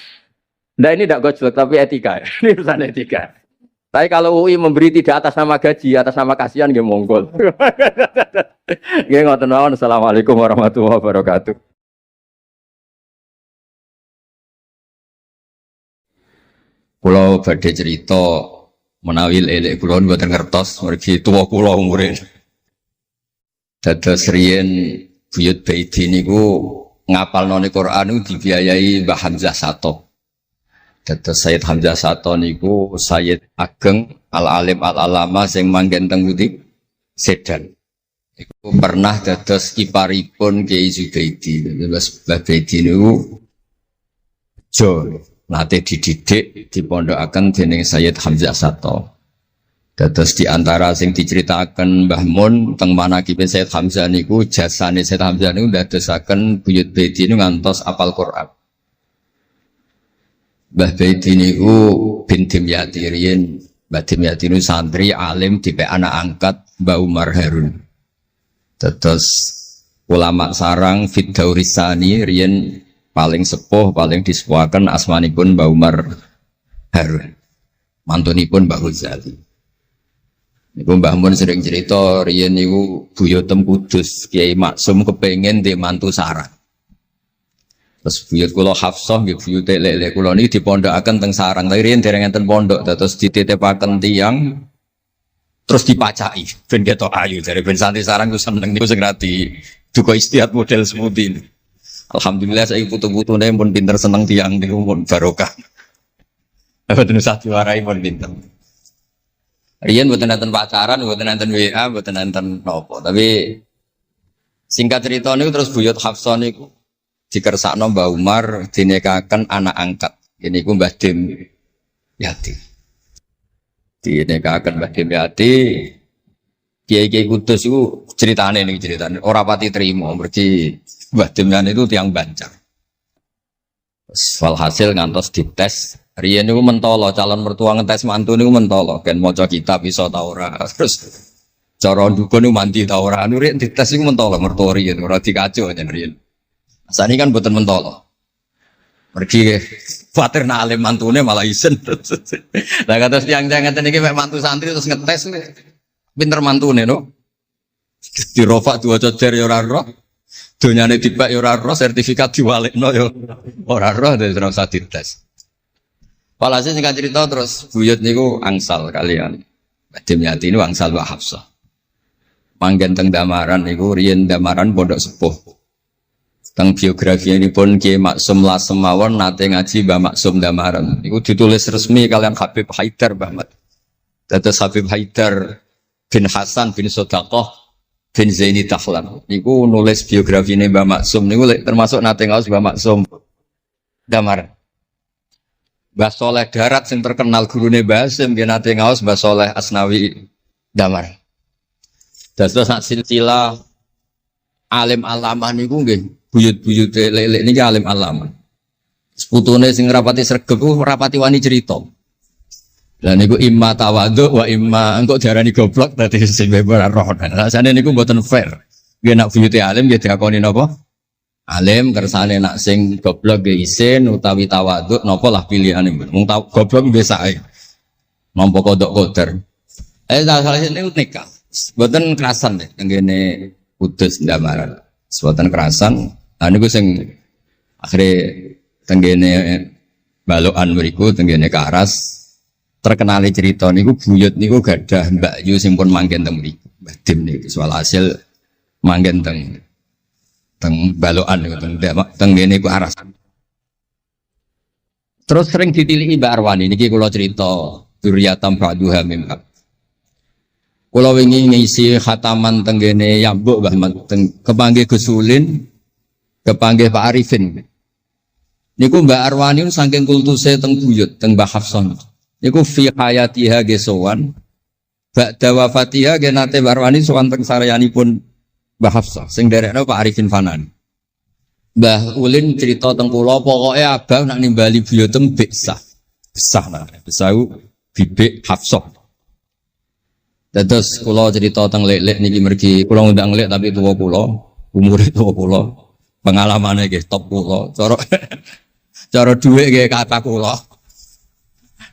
Nah ini tidak gojlok tapi etika. Ini urusan etika. Tapi kalau UI memberi tidak atas nama gaji, atas nama kasihan dia monggol. Nggih ngoten mawon. Assalamualaikum warahmatullahi wabarakatuh. Kula badhe cerita menawi elek kula mboten ngertos mergi tuwa kula umure. Dados riyen buyut Baiti niku ngapalnone Quran niku dibiayai Mbah Hamzah Sato. Dados Sayyid Hamzah Sato niku Sayyid Ageng Al-Alim Al-Alama sing manggen teng Putih Sedan. Iku pernah dados kiparipun Kiai Zubaidi. Dados Mbah Baidi niku jo nate dididik dipondokaken dening Sayyid Hamzah Sato. Dados di antara sing diceritaken Mbah Mun teng manakibe Sayyid Hamzah niku jasane Sayyid Hamzah niku ndadosaken buyut Baidi niku ngantos apal Quran. Mbah Baidi niku bin Dimyati riyen, Mbah Dimyati niku santri alim dipek anak angkat Mbah Umar Harun. Dados ulama sarang Fiddaurisani riyen paling sepuh, paling disepuhaken asmanipun Mbah Umar Harun. Mantunipun Mbah Ghazali. Niku Mbah Mun sering cerita riyen niku buyutem Kudus Kiai Maksum kepengin ndek mantu sarang. Terus buyut kula Hafsah nggih buyut lek kula niki dipondokaken teng sarang. Tapi riyen dereng enten pondok terus dititipaken tiyang terus dipacaki ben ketok ayu dari ben santri sarang ku seneng niku sing rati duka istiad model semudi. Alhamdulillah saya putu-putune pun pinter seneng tiyang niku pun barokah. Mboten usah diwarai pun pinter. Riyen mboten enten pacaran, mboten enten WA, mboten enten napa. Tapi singkat cerita niku terus buyut Hafsah niku dikersakno Mbah Umar dinikahaken anak angkat. Ini ku Mbah Dim Yati. Dinikahaken Mbah Dim Yati. Kiai-kiai Kudus itu ceritane nih ceritane. Ora pati trimo mergi Mbah Dim Yati itu tiang Banjar. Walhasil ngantos dites. Riyen niku mentolo calon mertua ngetes mantu niku mentolo. Kan maca kitab iso ta ora. Terus cara ndukun niku mandi ta ora. Anu riyen dites niku mentolo mertua riyen ora dikaco yen riyen. Asane kan mboten mentolo. Pergi khawatir nak alim mantune malah isen. Lah kata tiang-tiang ngeten iki mek mantu santri terus ngetes pinter mantune no. Dirofak dua cocer ya ora roh. Donyane dibak ya ora roh, sertifikat diwalekno ya ora roh dadi ora usah dites. Walhasil sing cerita terus buyut niku angsal kalian. Badhe Yati ini angsal Mbak Hafsah. Manggen teng Damaran niku riyen Damaran pondok sepuh. Teng biografi ini pun Kiai Maksum Lasem mawon nate ngaji Mbah Maksum Damaran. Iku ditulis resmi kalian Habib Haidar Bahmat. Dados Habib Haidar bin Hasan bin Sodaqoh bin Zaini Dahlan. Niku nulis biografi ini Mbah Maksum. Niku termasuk nate ngaos Mbah Maksum Damaran. Mbah Soleh Darat yang terkenal gurune Mbah Hasim nggih nate ngaos Mbah Soleh Asnawi Damaran. Dados sak silsilah alim alamah niku nggih buyut-buyute lelek niki alim alamah. Seputune sing rapati sregep ku rapati wani cerita. Lah niku imma tawadhu wa imma engko diarani goblok dadi sing ora roh. Rasane niku mboten fair. Nggih nak buyute alim nggih diakoni napa? Alim kersane nak sing goblok nggih isin utawi tawadhu napa lah pilihane. Wong goblok biasa ae. Nampa kodok koder. Salah niku nikah. Mboten kerasan deh tenggene Kudus Damaran. Mboten kerasan. Niku sing akhire tenggene balokan mriku tenggene Karas terkenal cerita niku buyut niku gadah Mbak Yu sing pun manggen teng mriku. Mbah Dim niku soal hasil manggen teng balokan niku tenggene Karas. Terus sering ditilihi Mbak Arwani niki kula cerita Duriyatam Ba'duha mim. Kula wingi ngisi khataman tenggene Yambuk Mbah kepanggih Gusulin kepanggih Pak Arifin. Niku Mbak Arwani saking kultuse teng buyut teng Mbah Hafsan. Niku fi hayatiha gesowan. Ba'da wafatiha genate Mbak Arwani sowan teng saryanipun Mbah Hafsah sing derekno Pak Arifin Fanan. Mbah Ulin cerita teng kula pokoke abah nak nimbali buyutem besah. Besah nah, besau bibik Hafsah. Dados kula cerita teng lek-lek niki mergi kula ngundang lek tapi tuwa kula, umure tuwa kula. Pengalamane nggih top kula. Cara dhuwit nggih kata kula.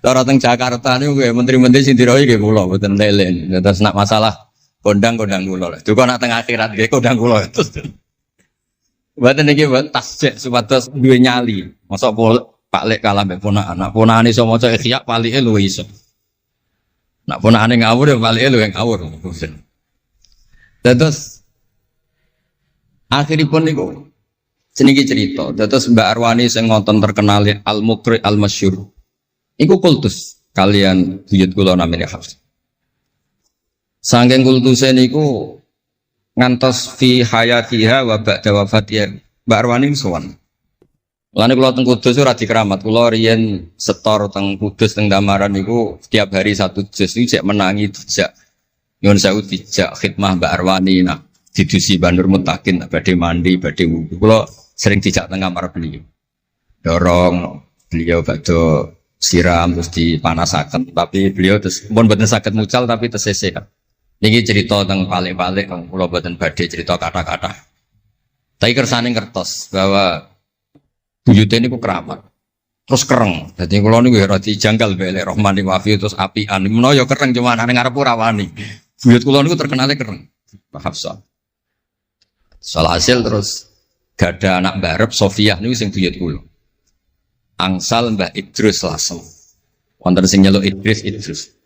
Cara teng Jakarta niku nggih menteri-menteri sing dirohi nggih kula mboten lele. Terus nak masalah kondang-kondang kula. Duka nak teng akhirat nggih kondang kula. Mboten niki tasjek supados duwe nyali. Mosok Pak Lek kalah mbek ponakan. Nak ponakan iso maca Ikhya palike luwih iso. Nak ponakane ngawur ya palike luwih ngawur. Terus akhiripun niku seniki cerita, dados Mbak Arwani sing ngonton terkenal Al-Muqri Al-Masyhur. Iku kultus kalian buyut kula namine Hafs. Saking kultuse niku ngantos fi hayatiha wa ba'da wafatiha Mbak Arwani sowan. Lane kula teng Kudus ora dikeramat, kula riyen setor teng Kudus teng Damaran niku setiap hari satu juz niku cek menangi dijak nyuwun sewu dijak khidmah Mbak Arwani nak didusi Bandur Mutakin badhe mandi badhe wudu. Kula sering dijak teng kamar beliau. Dorong beliau badhe siram terus dipanasaken tapi beliau terus pun mboten saged mucal tapi tesese. Niki cerita teng palik-palik kula mboten badhe cerita kata-kata. Tapi kersane ngertos bahwa buyute niku keramat. Terus kereng. Dadi kula niku ora dijanggal mbek Rahman Wafi terus apian. Menawa ya kereng cuma nang ngarep ora wani. Buyut kula niku terkenale kereng. Pak Hafsah. Soal hasil terus gada anak barep Sofiah niku sing buyut kula. Angsal Mbah Idrus Lasem. Wonten sing nyeluk Idrus.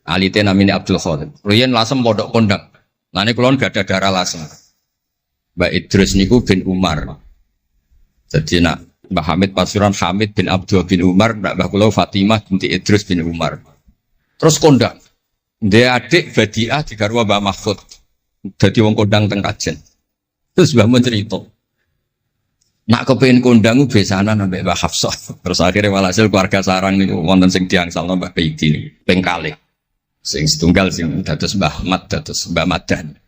Alite namine Abdul Khadir. Riyen Lasem pondok kondang. Lane kula gada darah Lasem. Mbah Idrus niku bin Umar. Jadi nak Mbah Hamid Pasuruan Hamid bin Abdul bin Umar, Mbah kula Fatimah binti Idrus bin Umar. Terus kondang. Dia adik Badiah digarwa Mbah Mahfud. Dadi wong kondang teng Kajen. Terus Mbah mun cerita. Nak kepengin kondang ku besanan ambek Mbah Hafsah. Terus akhirnya walhasil keluarga sarang niku wonten sing diangsalno Mbah Baidi niku ping kalih. Sing setunggal sing dados Mbah Ahmad dados Mbah Madan.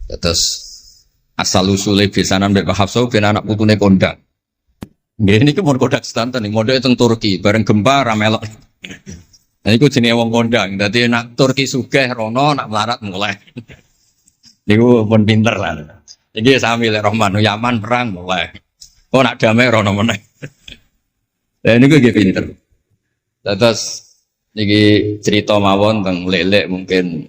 Dados asal usule besanan ambek Mbah Hafsah ben anak putune kondang. Nggih niku mun kodak sedanten ning mondhoke teng Turki bareng gempa ra melok. Nah niku jenenge wong kondang. Dadi nak Turki sugih rono nak melarat mulai. Niku pun pinter lah. Iki sami lek Rahman Yaman perang mulai. Oh nak damai rono meneh. Dan ini gue pinter. Terus niki cerita mawon tentang lelek mungkin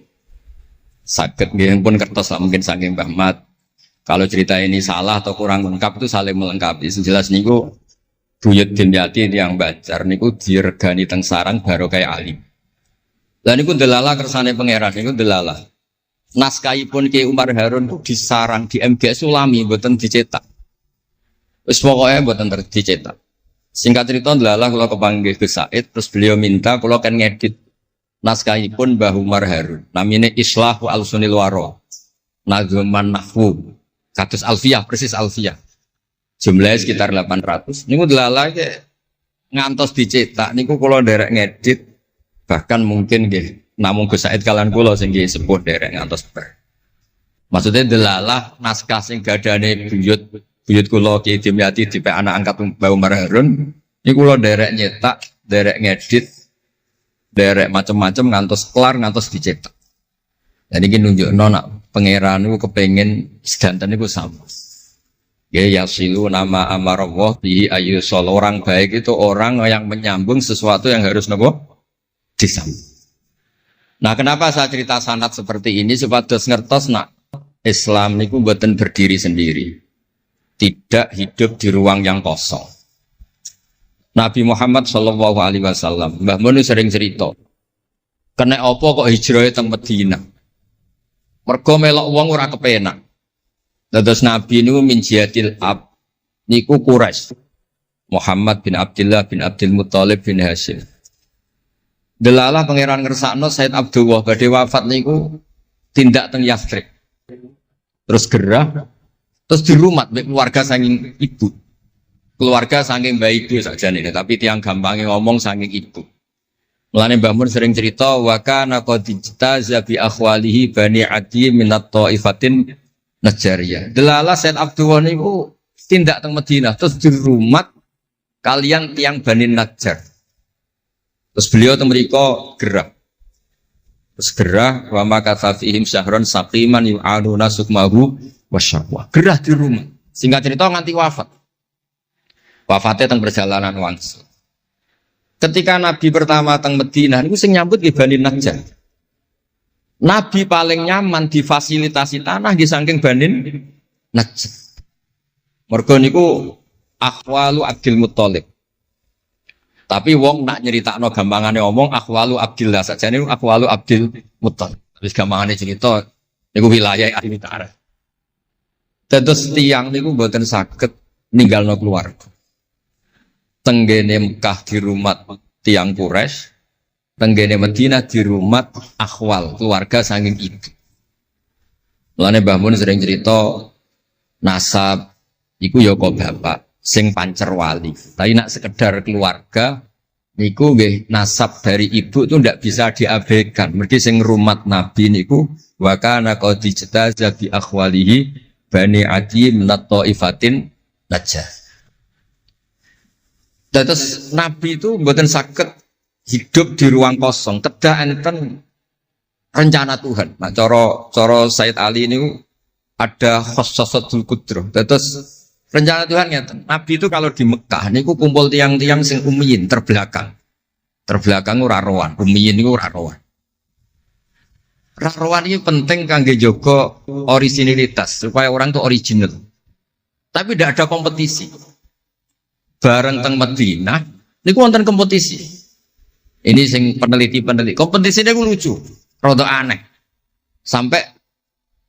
sakit nggih pun kertas lah mungkin saking Mbah Mat. Kalau cerita ini salah atau kurang lengkap itu saling melengkapi. Sejelas niku Buyut Dimyati yang Banjar niku diregani teng sarang baru kayak alim. Lah niku delala kersane pangeran niku delala. Naskahipun Ki Umar Harun itu disarang di MGS Ulami mboten dicetak. Wis pokoke mboten dicetak. Singkat cerita delala kula kepanggih Gus Said terus beliau minta kula kan ngedit naskahipun Mbah Umar Harun. Namine Islahu Al-Sunil Waro. Nazman Nahwu. Kados Alfiyah persis Alfiyah. Jumlahnya sekitar 800. Niku delala ngantos dicetak niku kula nderek ngedit bahkan mungkin nggih namung Gus Said kalian kula sing nggih sepuh derek ngantos ber. Maksudnya delalah naskah sing gadane buyut kula Ki Dimyati dipe anak angkat Mbah Umar Harun niku kula derek nyetak, derek ngedit, derek macam-macam ngantos kelar ngantos dicetak. Dan iki nunjukno nak pangeran niku kepengin sedanten niku sama. Ya yasilu nama amarallah bi ayu orang baik itu orang yang menyambung sesuatu yang harus nopo disambung. Nah, kenapa saya cerita sanad seperti ini? Supados ngertos nak Islam niku mboten berdiri sendiri. Tidak hidup di ruang yang kosong. Nabi Muhammad sallallahu alaihi wasallam, Mbah Mun sering cerita. Kena apa kok hijrah teng Madinah? Mergo melok wong ora kepenak. Dados Nabi niku min jihadil ab niku Quraisy. Muhammad bin Abdullah bin Abdul Muthalib bin Hashim. Delalah pangeran ngersakno Said Abdullah badhe wafat niku tindak teng Yathrib. Terus gerah, terus dirumat mek keluarga saking ibu. Keluarga saking mbah ibu sakjane, tapi tiang gampange ngomong saking ibu. Mulane Mbah Mun sering cerita wa kana qad ijtaza bi akhwalihi bani Adi minat taifatin Najariyah. Delalah Said Abdullah niku tindak teng Madinah terus dirumat kalian tiang Bani Najjar. Terus beliau mereka gerah. Terus gerah wa makatha fihim syahron saqiman yu'aluna sukmahu wasyaqwa. Gerah di rumah. Singkat cerita nganti wafat. Wafatnya teng perjalanan wangsul. Ketika Nabi pertama teng Madinah niku sing nyambut nggih Bani Najjar. Nabi paling nyaman difasilitasi tanah nggih saking Bani Najjar. Mergo niku akhwalu Abdul Muthalib. Tapi wong nak nyeritakno gampangane omong akhwalu Abdillah sakjane akhwalu Abdul Muthalib. Wis gampangane cerita niku wilayah ahli tarikh. Terus tiyang niku mboten saged ninggalno keluarga. Tenggene Mekah di rumah tiyang Quraisy, tenggene Madinah di rumah akhwal keluarga saking ibu. Mulane Mbah Mun sering cerita nasab iku ya kok bapak sing pancer wali. Tapi nak sekedar keluarga niku nggih nasab dari ibu itu ndak bisa diabaikan. Mergi sing rumat Nabi niku wa kana qad ijtaza bi akhwalihi bani Adi minat taifatin najah. Terus Nabi itu mboten saged hidup di ruang kosong. Kedah enten rencana Tuhan. Nah cara Said Ali niku ada khossasatul qudrah. Terus rencana Tuhan ya, Nabi itu kalau di Mekah niku kumpul tiang-tiang sing ummiyin terbelakang. Terbelakang ora rowan, ummiyin niku ora rowan. Ora rowan iki penting kangge jaga originalitas supaya orang itu original. Tapi tidak ada kompetisi. Bareng teng Madinah niku wonten kompetisi. Ini sing peneliti. Kompetisinya niku lucu, rada aneh. Sampai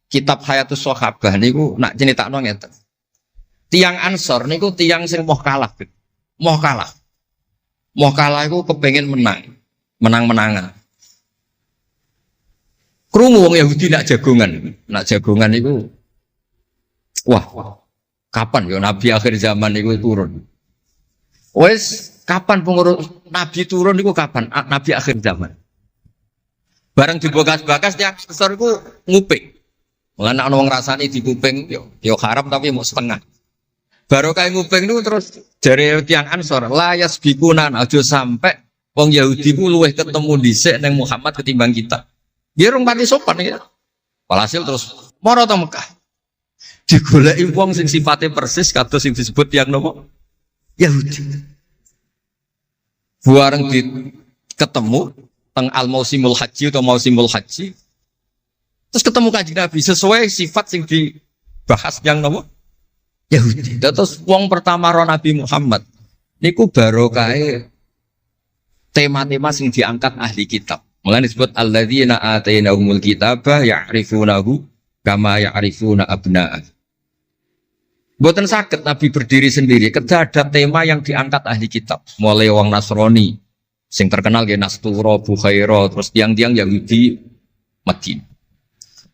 kitab Hayatus Sahabah niku nak nyeritakno ngeten. Tiang Ansor niku tiang sing moh kalah. Moh kalah iku kepengin menang-menangan. Krungu wong Yahudi nak jagongan niku wah, kapan ya Nabi akhir zaman niku turun. Wes kapan pengurus Nabi turun niku kapan? Nabi akhir zaman. Bareng dibakas-bakas tiang Ansor iku nguping. Mulane ana wong rasane dikuping yo haram tapi mau setengah. Baru kayak nguping itu terus dari tiang Ansor layas bikunan aja sampai wong Yahudi ku luweh ketemu dhisik ning Muhammad ketimbang kita. Dia rong pati sopan ya. Walhasil terus moro teng Mekah. Digoleki wong sing sifatnya persis kados sing disebut tiang nopo? Yahudi. Buareng di ketemu teng al mausimul haji atau mausimul haji. Terus ketemu Kanjeng Nabi sesuai sifat sing dibahas yang nopo Yahudi. Terus wong pertama ro Nabi Muhammad niku barokahe tema-tema sing diangkat ahli kitab. Mulane disebut alladzina atainahumul kitaba ya'rifunahu kama ya'rifuna abna'ah. Mboten saged Nabi berdiri sendiri, kedah ada tema yang diangkat ahli kitab. Mulai wong Nasrani, sing terkenal ya Nastura, Bukhaira, terus tiang-tiang Yahudi Madinah.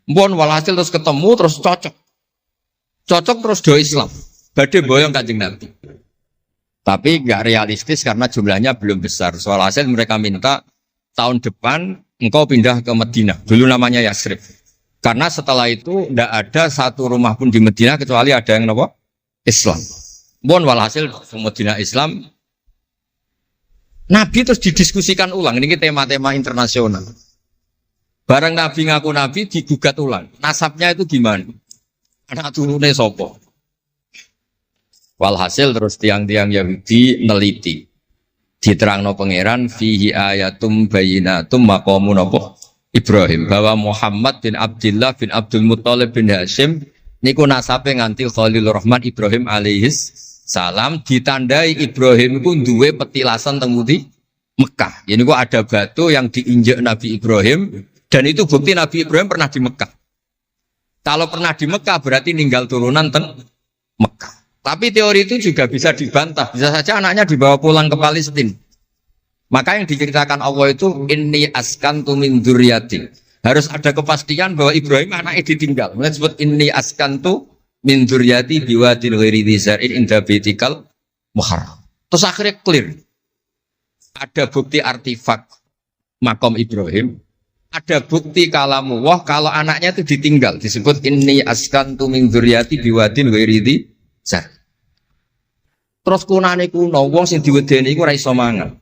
Mbon walhasil terus ketemu, terus cocok. Cocok terus do Islam. Badhe boyong Kanjeng Nabi. Tapi nggak realistis karena jumlahnya belum besar. Soal hasil mereka minta tahun depan engkau pindah ke Madinah. Dulu namanya Yasrib. Karena setelah itu tidak ada satu rumah pun di Madinah kecuali ada yang apa? Islam. Bon walhasil Madinah Islam. Nabi terus didiskusikan ulang. Ini tema-tema internasional. Barang Nabi ngaku Nabi digugat ulang. Nasabnya itu gimana? Anak turunnya sopo. Walhasil terus tiang-tiang Yahudi neliti. Diterangno pangeran fihi ayatum bayinatum maqamun apa? Ibrahim, bahwa Muhammad bin Abdullah bin Abdul Muttalib bin Hashim niku nasabe nganti Khalilur Rahman Ibrahim alaihis salam, ditandai Ibrahim iku duwe petilasan teng pundi Mekah. Ya niku ada batu yang diinjak Nabi Ibrahim dan itu bukti Nabi Ibrahim pernah di Mekah. Kalau pernah di Mekah berarti ninggal turunan teng Mekah. Tapi teori itu juga bisa dibantah. Bisa saja anaknya dibawa pulang ke Palestina. Maka yang diceritakan Allah itu inni askantu min dzurriyyati. Harus ada kepastian bahwa Ibrahim anaknya ditinggal. Mulai disebut inni askantu min dzurriyyati biwadin ghairi dzar'in inda baitikal muharram. Terus akhirnya clear. Ada bukti artefak makom Ibrahim, ada bukti kalamullah kalau anaknya itu ditinggal. Disebut inni askantu min dzurriyyati biwadin ghairi dzar'in. Terus kunane kuno wong sing diwedeni iku ora iso mangan.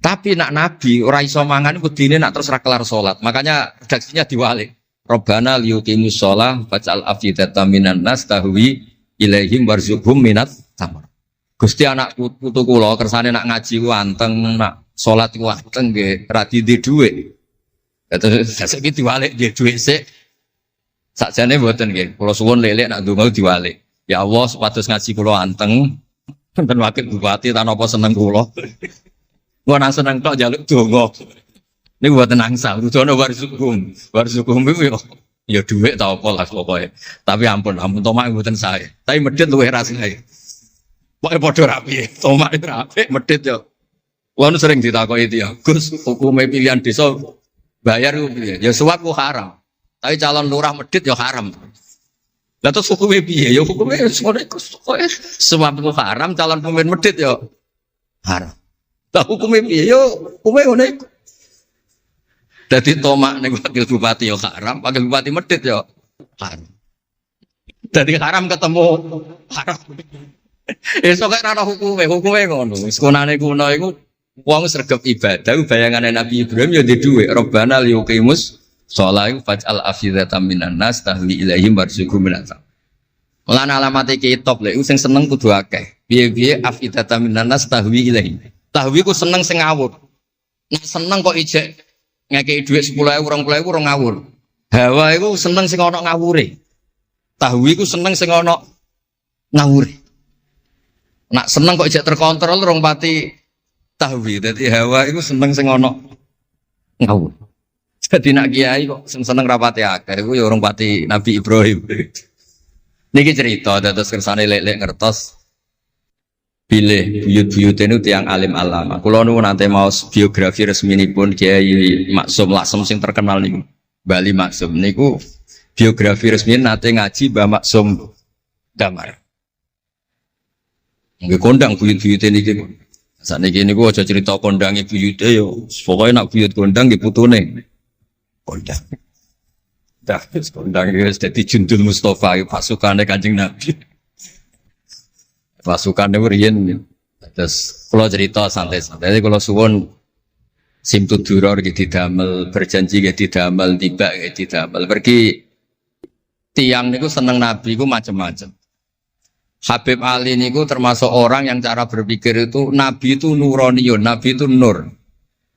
Tapi nak Nabi ora iso mangan wedine nak terus ra kelar salat. Makanya redaksinya diwalik. Rabbana liyuqimus shalah faj'al afidatan minan nas tahwi ilaihim warzuqhum minat tamar. Gusti anak putu kula kersane nak ngaji ku anteng, nak salat ku anteng nggih ra di dhuwit. Terus saiki diwalik nggih dhuwit sik. Sakjane mboten nggih. Kula suwun lelek nak ndonga diwalik. Ya Allah supados ngaji kula anteng. Wonten wakil bupati ta napa seneng kula. Gua nang seneng tok njaluk donga. Niku mboten nangsal, dudono warzuqhum. Warzuqhum iku ya dhuwit ta apa lah pokoke. Tapi ampun tomak mboten sae. Tapi medhit luwih rasane. Pokoke padha rapi. Tomak itu rapi, medhit yo. Wong sering ditakoki itu ya, Gus, hukume pilihan desa bayar ku piye? Ya suap ku haram. Tapi calon lurah medhit ya haram. Lah terus hukume piye? Ya hukume ngono iku. Suap ku haram, calon pemimpin medhit ya haram. Tahu hukumnya piye yo, hukumnya ngono iku. Dadi tomak ning wakil bupati yo haram, wakil bupati medhit yo haram. Dadi haram ketemu haram. Esuk kok ora hukume ngono. Wis kunane kuno iku wong sregep ibadah bayangane Nabi Ibrahim yo di dhuwit. Rabbana liyuqimus shalah faj'al afidatan minan nas tahwi ilaihim warzuqhum minat. Lan alamate kitab lek sing seneng kudu akeh. Piye-piye afidatan minan nas tahwi ilaihim. Tahwi ku seneng sing ngawur. Nek seneng kok ijek ngekeki dhuwit 10.000 20.000 ora ngawur. Hawa iku seneng sing ana ngawure. Tahwi ku seneng sing ana ngawure. Nak seneng kok ijek terkontrol rong pati tahwi. Dadi hawa iku seneng sing ana ngawur. Jadi nak kiai kok seneng rapati akeh iku ya rong pati Nabi Ibrahim. Niki cerita dados kersane lek-lek ngertos pilih buyut-buyut itu tiang alim alama. Kulo nu nanti mau biografi resmi ini pun Kiai Maksum Laksem sing terkenal nih Bali Maksum. Niku biografi resmi nanti ngaji Mbah Maksum Damar. Nggih kondang buyut-buyut ini gitu. Saat ini niku aja cerita kondangi buyutnya yo. Pokoknya nak buyut kondang gitu putune. Kondang. Dah kondang itu jadi Jundul Mustafa pasukannya Kanjeng Nabi. Pasukan itu riyen terus kalau cerita santai-santai kalau suwon simtu duror gitu didamel berjanji gitu didamel tiba gitu didamel pergi tiang niku seneng Nabi ku macam-macam Habib Ali niku termasuk orang yang cara berpikir itu Nabi itu nuroniun, Nabi itu nur.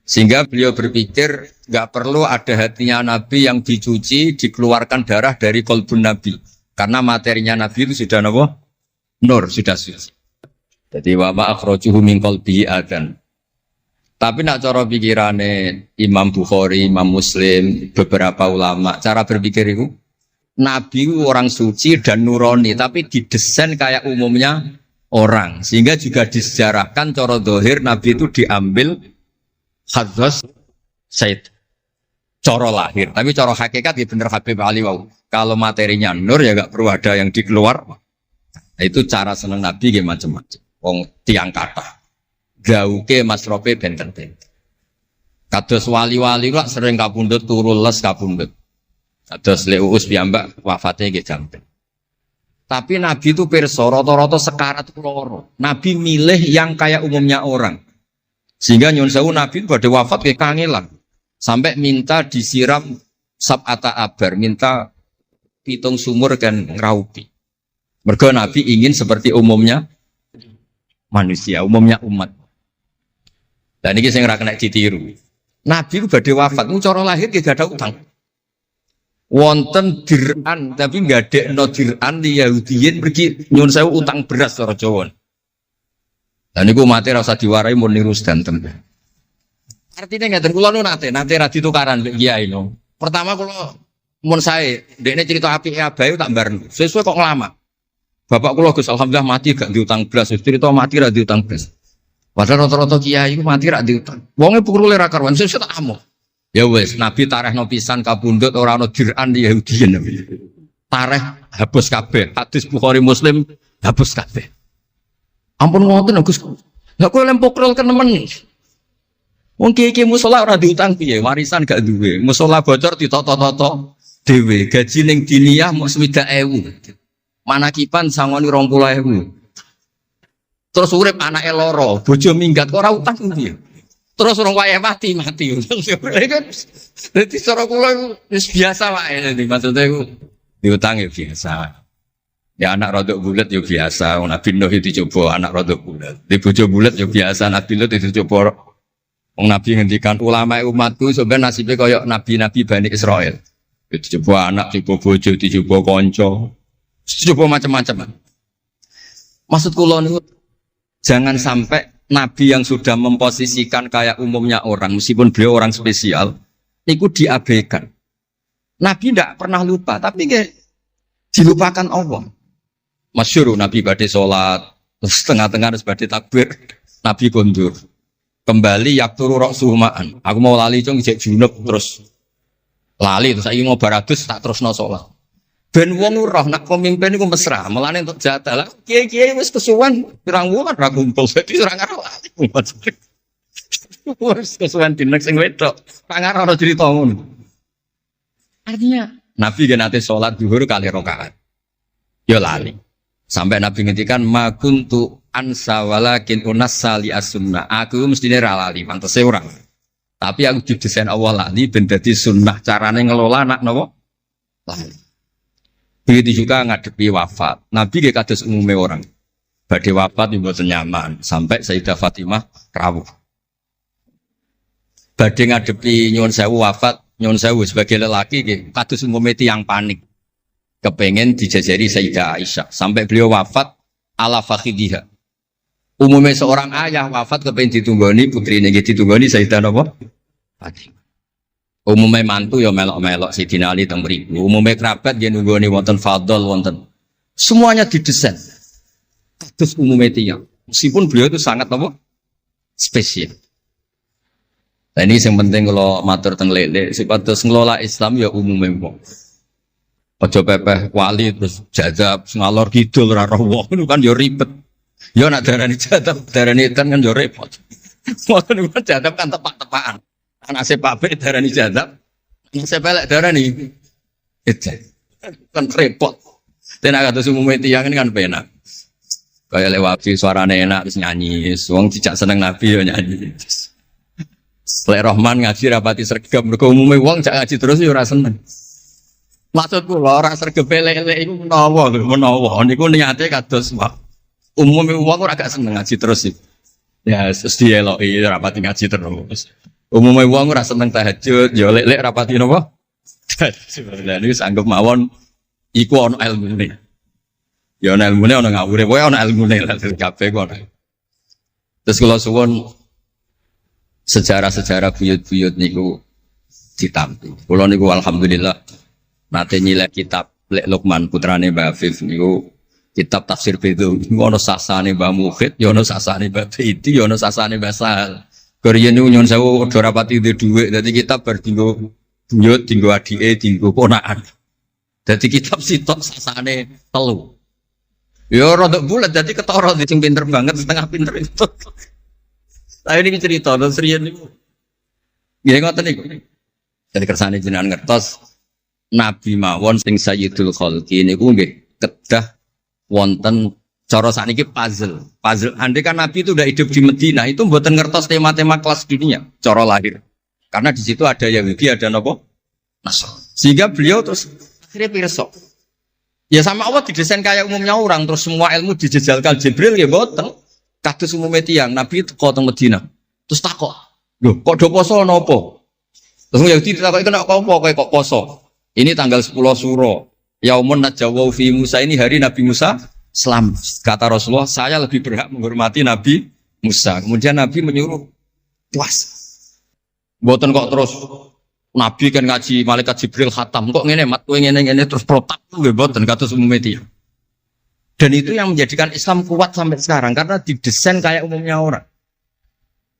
Sehingga beliau berpikir nggak perlu ada hatinya Nabi yang dicuci, dikeluarkan darah dari kolbun Nabi. Karena materinya Nabi itu sudah apa? Nur, sudah suci. Jadi wa ma akhrajuhu min qalbihi adan. Tapi nak cara pikirane Imam Bukhari, Imam Muslim, beberapa ulama, cara berpikir itu Nabi orang suci dan nurani, tapi didesain kayak umumnya orang. Sehingga juga disejarahkan cara zahir Nabi itu diambil hadras Said. Cara lahir, tapi cara hakikat ya bener Habib Ali wau. Kalau materinya nur ya gak perlu ada yang dikeluar. Nah, itu cara seneng Nabi kayak macam-macam. Wong tiang kata, gauke masrope benten-benten. Kados wali-wali lah sering kapundhut turu les kapundhut. Kados Leuus piyambak wafatnya nggih jampen. Tapi Nabi itu pirsa rata-rata sekarat loro. Nabi milih yang kayak umumnya orang. Sehingga nyun sewu Nabi itu pada wafat kayak kangelan. Sampai minta disiram sab'ata abar, minta pitung sumur kan ngraupi. Mergo Nabi ingin seperti umumnya manusia, umumnya umat. Dan ini saya kena ditiru. Nabi itu pada wafat, cara lahir gak ada utang. Wonten dir'an, tapi nggak ada no dir'an di Yahudiyin pergi nyun sewu utang beras cara Jawa. Dan itu mati rasa diwarai mau niru sedanten. Artinya nggak terkulo nate radi tukaran kiai no. Pertama kalau mun saya, dekne cerita api abai tak bareng. Sesuai kok ngelama. Bapak kulo Gus alhamdulillah mati gak diutang beras. Cerita mati ra diutang beras. Padahal rata-rata kiai itu mati ra diutang. Wonge pukul ra karuan sesuai tak amuk. Ya wes, Nabi tarehno pisan kabundut ora ana dir'an di Yahudiyin. Tareh hapus kabeh. Hadis Bukhari Muslim hapus kabeh. Ampun ngoten Gus. Lah kowe lem pokrol kenemen. Wong kiye-kiye musala ora diutang piye? Warisan gak duwe. Musala bocor ditata-tata dhewe. Gaji ning diniyah mok 60.000. Manakipan sangoni 20.000. Terus urip anake loro, bojo minggat kok ora utang piye? Terus orang wayah mati. Jadi cara kula wis biasa wae. Maksudnya iku diutang ya biasa. Ya anak rodok bulat ya biasa. Nabi Nuh itu coba anak rodok bulat. Di bojo bulat ya biasa. Nabi Lut itu coba. Wong Nabi ngendikan ulama umatku sebenarnya nasibnya kayak nabi-nabi Bani Israel. Itu coba anak, coba bojo, coba konco, coba macam-macam. Maksud kula niku jangan sampai Nabi yang sudah memposisikan kayak umumnya orang, meskipun beliau orang spesial, itu diabaikan. Nabi tidak pernah lupa, tapi dilupakan Allah. Masyhur Nabi badhe sholat, setengah-tengah harus badhe takbir, Nabi kondur. Kembali yakturu ra'suhu ma'an. Aku mau lali cung ijek junub terus lali terus saiki ngobar adus tak terusno sholat. Ben wong roh nak pemimpin iku mesra, melane untuk jatah. Lah kiai-kiai wis kesuwen pirang wulan ra kumpul, dadi ora ngarep lali. Wis kesuwen dinek sing wedok. Pak ngarep ora cerita ngono. Artinya Nabi kan nate salat zuhur kali rakaat. Ya lali. Sampai Nabi ngendikan ma kuntu ansa walakin unassa li as-sunnah. Aku mestine ra lali, pantese ora. Tapi aku didesain Allah lali ben dadi sunnah carane ngelola anak napa? Lali. Begitu juga ngadepi wafat. Nabi kayak kados umumnya orang. Badai wafat juga nyaman. Sampai Sayyidah Fatimah rawuh. Badai ngadepi nyuwun sewu wafat, nyuwun sewu sebagai lelaki kayak kados umumnya yang panik. Kepengen dijajari Sayyidah Aisyah. Sampai beliau wafat ala fakhidiha. Umumnya seorang ayah wafat kepengen ditunggoni putrinya ditunggoni Sayyidah apa? Fatimah. Umumnya mantu ya melok-melok Sayyidina Ali teng mriku. Umumnya kerabat ya nunggoni wonten fadl wonten. Semuanya didesain. Kados umumnya tiyang. Meskipun beliau itu sangat apa? Spesial. Nah ini yang penting kalau matur teng lele, sipatos ngelola Islam ya umumnya wong. Aja pepeh wali terus jadab ngalor kidul ora roh wong kan ya ribet. Ya nak darani jadab, darani edan kan ya repot. Wong kan jadab kan tepak-tepakan. Anak sepak be darani jadab, anak sepelek darani itu kan repot. Tenaga tuh umumnya tiang ini kan penak. Kayak lewat suaranya enak terus nyanyi, wong cicak seneng Nabi ya nyanyi. Lek Rahman ngaji rapati sergap, mereka umumnya wong cak ngaji terus ya ora seneng. Maksudku lho ora sregep lele iku menawa lho, menawa niku niate kados umume wong ora gak seneng ngaji terus sih. Ya terus dieloki rapati ngaji terus. Umume wong ora seneng tahajud, ya lek rapati napa? Tahajud. Lah niku anggap mawon iku ana ilmune. Ya ana ilmune ana ngawure, kowe ana ilmune lah kabeh kok. Terus kula suwun sejarah-sejarah buyut-buyut niku ditampi. Kula niku alhamdulillah nate nyilek kitab Lek Lukman putrane Mbah Afif niku kitab tafsir Bedu. Niku ana sasane Mbah Mukhid, ya ana sasane Mbah Beidi, ya ana sasane Mbah Sahal. Koriyen niku nyuwun sewu ora rapati duwe dhuwit, dadi kitab bar dinggo buyut, dinggo adike, dinggo ponakan. Dadi kitab sitok sasane 3. Ya rada bulat dadi ketara sing pinter banget setengah pinter itu. Saya ini cerita terus riyen niku. Nggih ngoten niku. Jadi kersane jenengan ngertos Nabi mawon sing Sayyidul Khalqi niku nggih kedah wonten cara sakniki puzzle. Puzzle andai kan Nabi itu udah hidup di Madinah itu mboten ngertos tema-tema kelas dunia cara lahir. Karena di situ ada Yahudi, ada napa? Nasrani. Sehingga beliau terus akhirnya pirsa. Ya sama Allah didesain kayak umumnya orang terus semua ilmu dijejalkan Jibril ya mboten. Kados umumnya tiang Nabi teko teng Madinah. Terus takok, "Lho, kok do poso napa?" Terus Yahudi ditakoki kena apa kok poso? Ini tanggal 10 Suro. Yaumun najawau fi Musa, ini hari Nabi Musa selamat. Kata Rasulullah, saya lebih berhak menghormati Nabi Musa. Kemudian Nabi menyuruh puasa. Mboten kok terus Nabi kan ngaji malaikat Jibril khatam kok ngene mat kowe ngene-ngene terus protap nggih mboten kados umum media. Dan itu yang menjadikan Islam kuat sampai sekarang karena didesain kayak umumnya orang.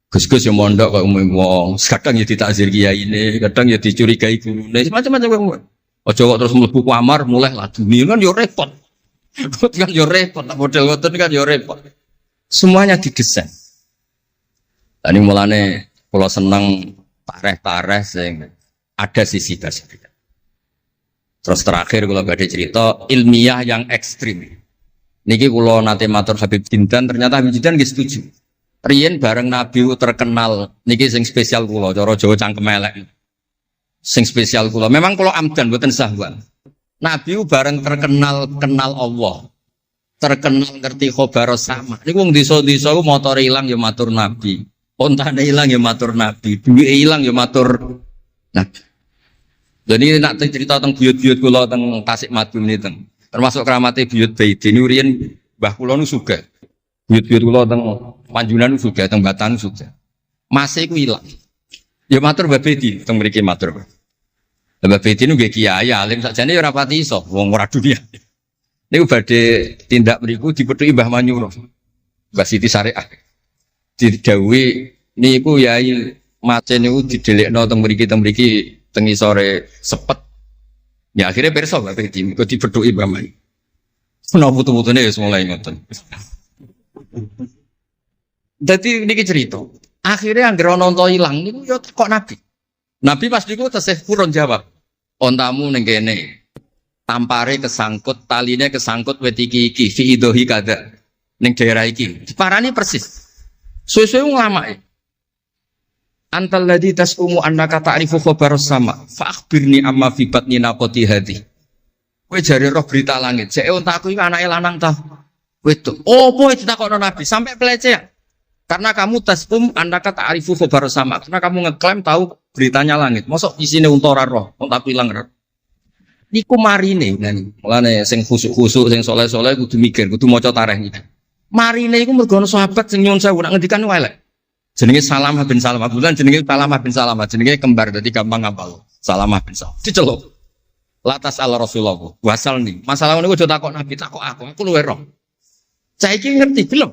Gus-gus yang mondok kok umum wong, kadang ya ditakzir kiai ini, kadang ya dicurigai gurune, macam-macam wong. Aja kok terus mlebu kamar mulai laduni kan yo repot. Kan yo repot, model ngoten kan yo repot. Semuanya didesain. Tadi mulane kula seneng tareh-tareh sing ada sisi tersebut. Terus terakhir kula badhe cerita ilmiah yang ekstrim. Niki kula nate matur Habib Jindan, ternyata Habib Jindan nggih setuju. Riyen bareng Nabi terkenal niki sing spesial kula cara Jawa cangkem elek. Sing spesial kula memang kula amdan mboten sahwan. Nabi bareng terkenal kenal Allah. Terkenal ngerti khobar sama. Niku wong desa-desa ku motor ilang ya matur Nabi. Ontane ilang ya matur Nabi. Duwe ilang ya matur Nabi. Jadi nak cerita tentang buyut-buyut kula teng Tasikmalaya niku. Termasuk keramate buyut Baiti niku riyen mbah kula nu sugih. Buyut-buyut kula teng Panjunan nu sugih, teng Batan sugih. Mase iku ilang. Ya matur Mbah Baiti teng mriki matur. Mbah Baiti nu nggih kiai alim sakjane ya ora pati iso wong ora dunia. Niku badhe tindak mriku dipethuki Mbah Manyuro. Mbah Siti Syariah. Didhawuhi niku yai macen niku didelekno teng mriki teng isore sepet. Ya akhirnya pirsa Mbah Baiti niku dipethuki Mbah Manyuro. Ana putu-putune wis mulai ngoten. Dadi niki cerita. Akhirnya anggere ana unta ilang niku ya kok Nabi. Nabi pas niku tesih purun jawab. Ontamu ning kene. Tampare kesangkut, taline kesangkut wit iki fi idhi kada. Ning daerah iki. Diparani persis. Suwe-suwe nglamake. Antal ladzi tasumu annaka ta'rifu khabaras sama. Fa akhbirni amma fi batni naqati hadhi. Kowe jare roh berita langit. Jeke ontaku iki anake lanang ta. Wedok. Opo ditakokno Nabi sampai pelecehan. Karena kamu tasum annaka ta'rifu khabaras sama. Karena kamu ngeklaim tahu beritanya langit. Mosok isine unta ora roh, unta ilang roh. Niku marine ngene. Mulane sing khusuk-khusuk sing saleh-saleh kudu mikir, kudu maca tarikh iki. Marine iku mergo ana sahabat sing nyuwun sewu nak ngendikan elek. Jenenge Salamah bin Salamah. Bulan jenenge Salamah bin Salamah, jenenge kembar dadi gampang ngapal. Salamah bin Salamah. Diceluk. Latas ala Rasulullah. Wasal nih. Masalah niku aja takok Nabi, takok aku luwe roh. Saiki ngerti belum?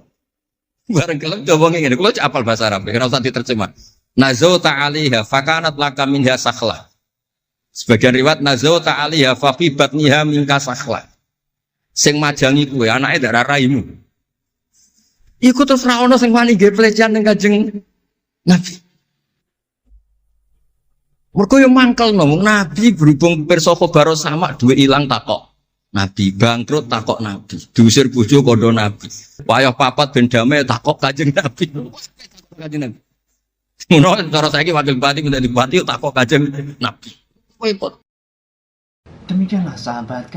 Bareng gelem coba ngene. Kulo apal bahasa Arab, ora usah diterjemah. Nazauta 'alaiha fakanat laka minha sakhla. Sebagian riwayat nazauta 'alaiha fa fi batniha minka sakhla. Sing majangi kowe anake ndak raimu. Iku terus ra ono sing wani nggih pelecehan ning Kanjeng Nabi. Mergo yo mangkelno Nabi berhubung pirsa khabar sama duwe ilang takok. Nabi bangkrut takok Nabi, diusir bojo kondo Nabi. Wayah papat ben damai takok Kanjeng Nabi. Kanjeng Nabi. Ngono cara saiki wakil bupati minta bupati takok Kanjeng Nabi. Repot. Demikianlah sahabat